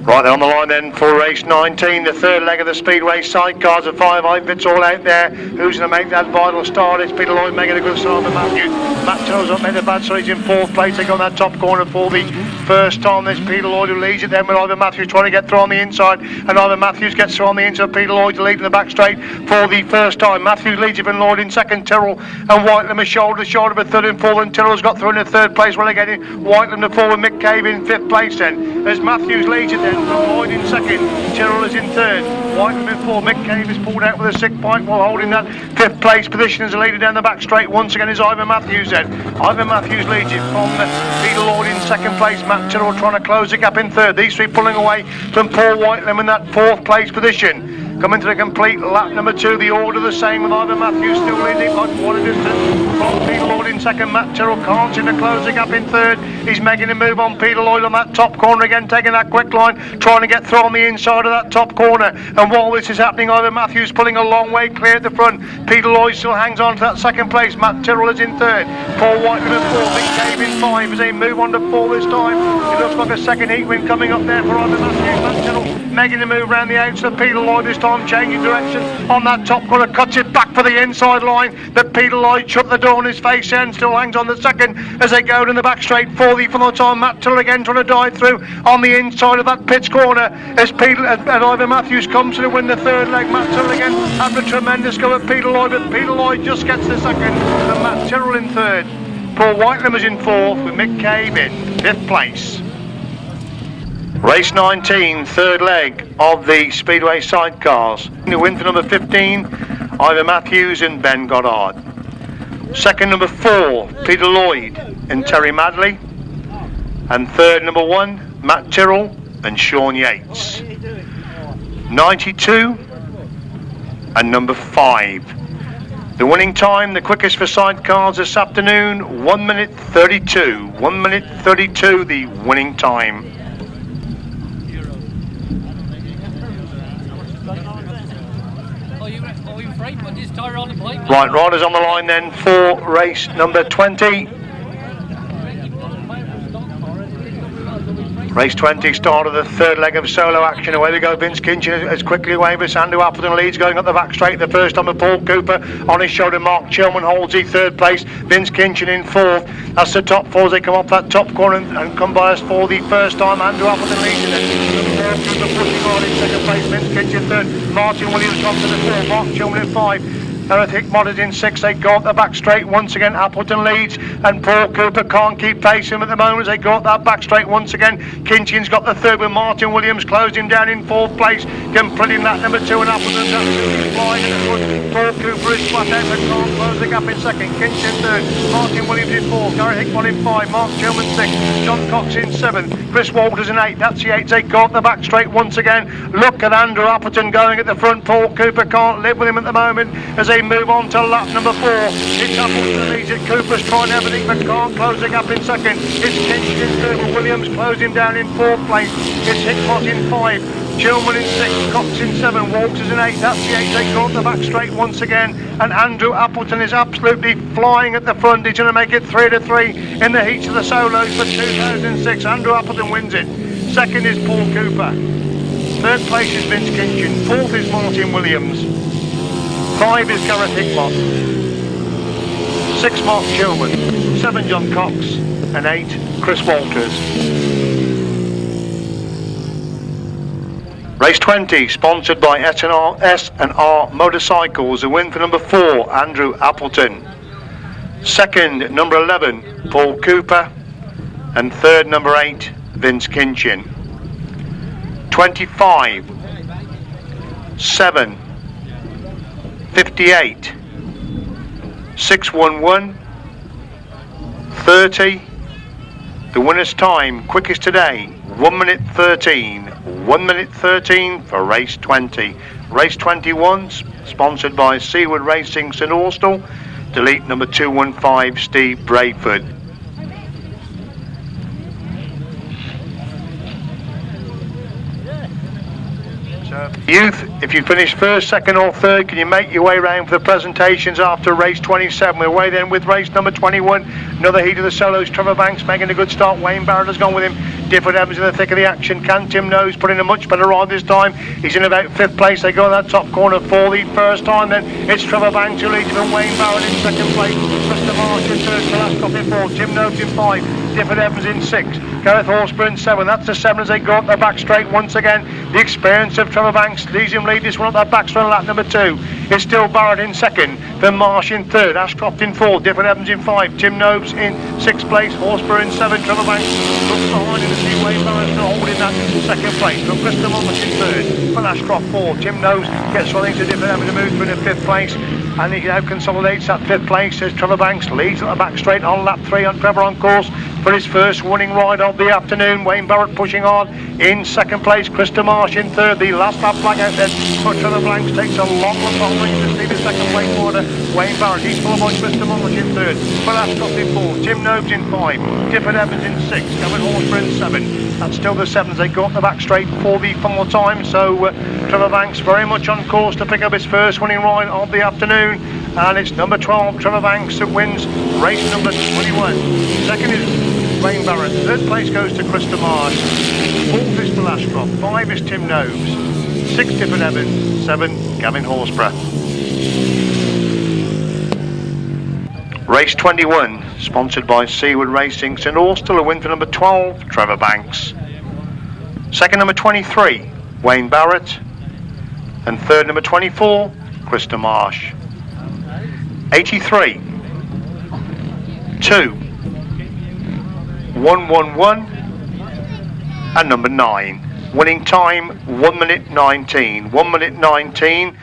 Right, they're on the line then for race 19, the third leg of the Speedway Sidecars. The 5 outfits all out there. Who's going to make that vital start? It's Peter Lloyd making a good start for Matthew. Matt Till's up, made a bad start. He's in 4th place. They got that top corner for the first time. There's Peter Lloyd who leads it then with Ivor Matthews trying to get through on the inside. And Ivor Matthews gets through on the inside. Peter Lloyd to lead in the back straight for the first time. Matthews leads it, and Lloyd in second. Tyrrell and Whitelam are shoulder to shoulder, but third and fourth. And Tyrrell's got through in the 3rd place. Relegating Whitelam to 4 with Mick Cave in 5th place then. As Matthews leads it then from Lloyd in second. Tyrrell is in 3rd. Whitelam in 4th. Mick Cave is pulled out with a 6 point while holding that 5th place position as a leader down the back straight. Once again is Ivor Matthews then. Ivor Matthews leads it from Peter Lloyd in 2nd place. Matt Tyrrell trying to close the gap in 3rd. These 3 pulling away from Paul Whitelam in that 4th place position. Coming to the complete lap number 2, the order the same with Ivor Matthews still leading by quite a distance from Peter Lloyd in 2nd. Matt Tyrrell can't seem to close the gap in 3rd. He's making a move on Peter Lloyd on that top corner again, taking that quick line, trying to get through on the inside of that top corner. And while this is happening, Ivor Matthews pulling a long way clear at the front. Peter Lloyd still hangs on to that 2nd place. Matt Tyrrell is in 3rd. Paul Whitelam in 4th. Mick Cave in 5 as they move on to 4 this time. It looks like a second heat win coming up there for Ivor Matthews. Matt Tyrrell making a move around the outside of Peter Lloyd this time, changing direction on that top corner, cuts it back for the inside line, but Peter Lloyd shut the door on his face and still hangs on the 2nd as they go in the back straight for the time. Matt Tyrrell again trying to dive through on the inside of that pits corner as Peter and Ivor Matthews comes to win the 3rd leg. Matt Tyrrell again having a tremendous go at Peter Lloyd, but Peter Lloyd just gets the 2nd and Matt Tyrrell in 3rd. Paul Whitelam is in 4th with Mick Cave in 5th place. Race 19, 3rd leg of the Speedway Sidecars. The win for number 15, Ivor Matthews and Ben Goddard. 2nd, number 4, Peter Lloyd and Terry Madley. And 3rd, number 1, Matt Tyrrell and Sean Yates. 92 and number 5. The winning time, the quickest for Sidecars this afternoon, 1 minute 32. 1 minute 32, the winning time. Right, riders on the line then for race number 20. Race 20, start of the 3rd leg of solo action. Away we go, Vince Kinchin as quickly away with Sandu Appleton leads, going up the back straight. The first time with Paul Cooper on his shoulder. Mark Chilman holds the 3rd place. Vince Kinchin in 4th. That's the top 4 as they come off that top corner and come by us for the first time. Andrew Appleton leads it. Cooper pushing on in 2nd place. Vince Kinchin 3rd. Martin Williams comes to the 4th. Mark Chilman in 5. Eric Hickmott is in 6th. They go up the back straight once again. Appleton leads and Paul Cooper can't keep pace him at the moment as they go up that back straight once again. Kinchin's got the 3rd with Martin Williams closed him down in 4th place, completing that number 2, and Appleton's absolutely flying at the front. Paul Cooper is flat out but can't close the gap in 2nd. Kinchin 3rd. Martin Williams in 4th. Gary Hickmott in 5. Mark Chilman 6th. John Cox in 7th. Chris Walters in 8th. That's the 8th. They go up the back straight once again. Look at Andrew Appleton going at the front. Paul Cooper can't live with him at the moment as they move on to lap number 4. It's Appleton leads it. Cooper's trying everything but can't close the gap in 2nd. It's Kinchin in 3rd. Williams closed him down in 4th place. It's Hickmott in 5. Chilman in 6th. Cox in 7. Walters in 8th. That's the 8th. They go up the back straight once again. And Andrew Appleton is absolutely flying at the front. He's going to make it 3-3 in the heats of the solos for 2006. Andrew Appleton wins it. 2nd is Paul Cooper. 3rd place is Vince Kinchin. 4th is Martin Williams. 5 is Gareth Hickmott. 6 Mark Chilman. 7 John Cox. And 8 Chris Walters. Race 20, sponsored by S&R Motorcycles. A win for number 4, Andrew Appleton. 2nd, number 11, Paul Cooper. And 3rd, number 8, Vince Kinchin. 25, 7, 58, 611, 30. The winner's time, quickest today, 1 minute 13. 1 minute 13 for race 20. Race 21, sponsored by Seawood Racing St Austell. Delete number 215, Steve Brayford. Youth, if you finish 1st, 2nd or 3rd, can you make your way around for the presentations after race 27? We're away then with race number 21. Another heat of the solos. Trevor Banks making a good start. Wayne Barrett has gone with him. Different Evans in the thick of the action. Can Tim Nose put in a much better ride this time? He's in about 5th place. They go in that top corner for the first time. Then it's Trevor Banks who leads him, and Wayne Barrett in 2nd place. Mr. Marsh in 3rd. Velasco in 4th. Tim Nose in 5. Different Evans in 6th. Gareth Horsburgh in 7. That's the 7 as they go up the back straight once again. The experience of Trevor Banks leads him lead this one up that back straight on lap number 2. It's still Barrett in 2nd. Then Marsh in 3rd. Ashcroft in 4th. Different Evans in 5. Tim Nobes in 6th place. Horsburgh in 7. Trevor Banks looks behind in the sea. Wayne Barrett still holding that 2nd place. From Bristol Monmouth in 3rd. From Ashcroft 4th. Tim Nobes gets running to Different Evans to move through in 5th place. And he now consolidates that 5th place as Trevor Banks leads at the back straight on lap 3 on Trevor on course for his first winning ride of the afternoon. Wayne Barrett pushing on in 2nd place. Krista Marsh in 3rd. The last lap flag out there, but Trevor Banks takes a long look on to see the 2nd place order. Wayne Barrett, he's full of on Krista Marsh in 3rd. Velasco in 4th. Tim Nobes in 5. Different Evans in 6th. Gavin Horsburgh in 7. That's still the 7s. They go up the back straight for the final time. So Trevor Banks very much on course to pick up his first winning ride of the afternoon. And it's number 12, Trevor Banks, that wins race number 21. 2nd is Wayne Barrett. 3rd place goes to Krista Marsh. 4th is Phil Ashcroft. 5 is Tim Nobes. 6 Different Evans. 7 Gavin Horsburgh. Race 21, sponsored by Seawood Racing. St Austell, a win for number 12, Trevor Banks. 2nd, number 23, Wayne Barrett. And 3rd, number 24, Krista Marsh. 83, 2, 111, and number 9. Winning time 1 minute 19. 1 minute 19.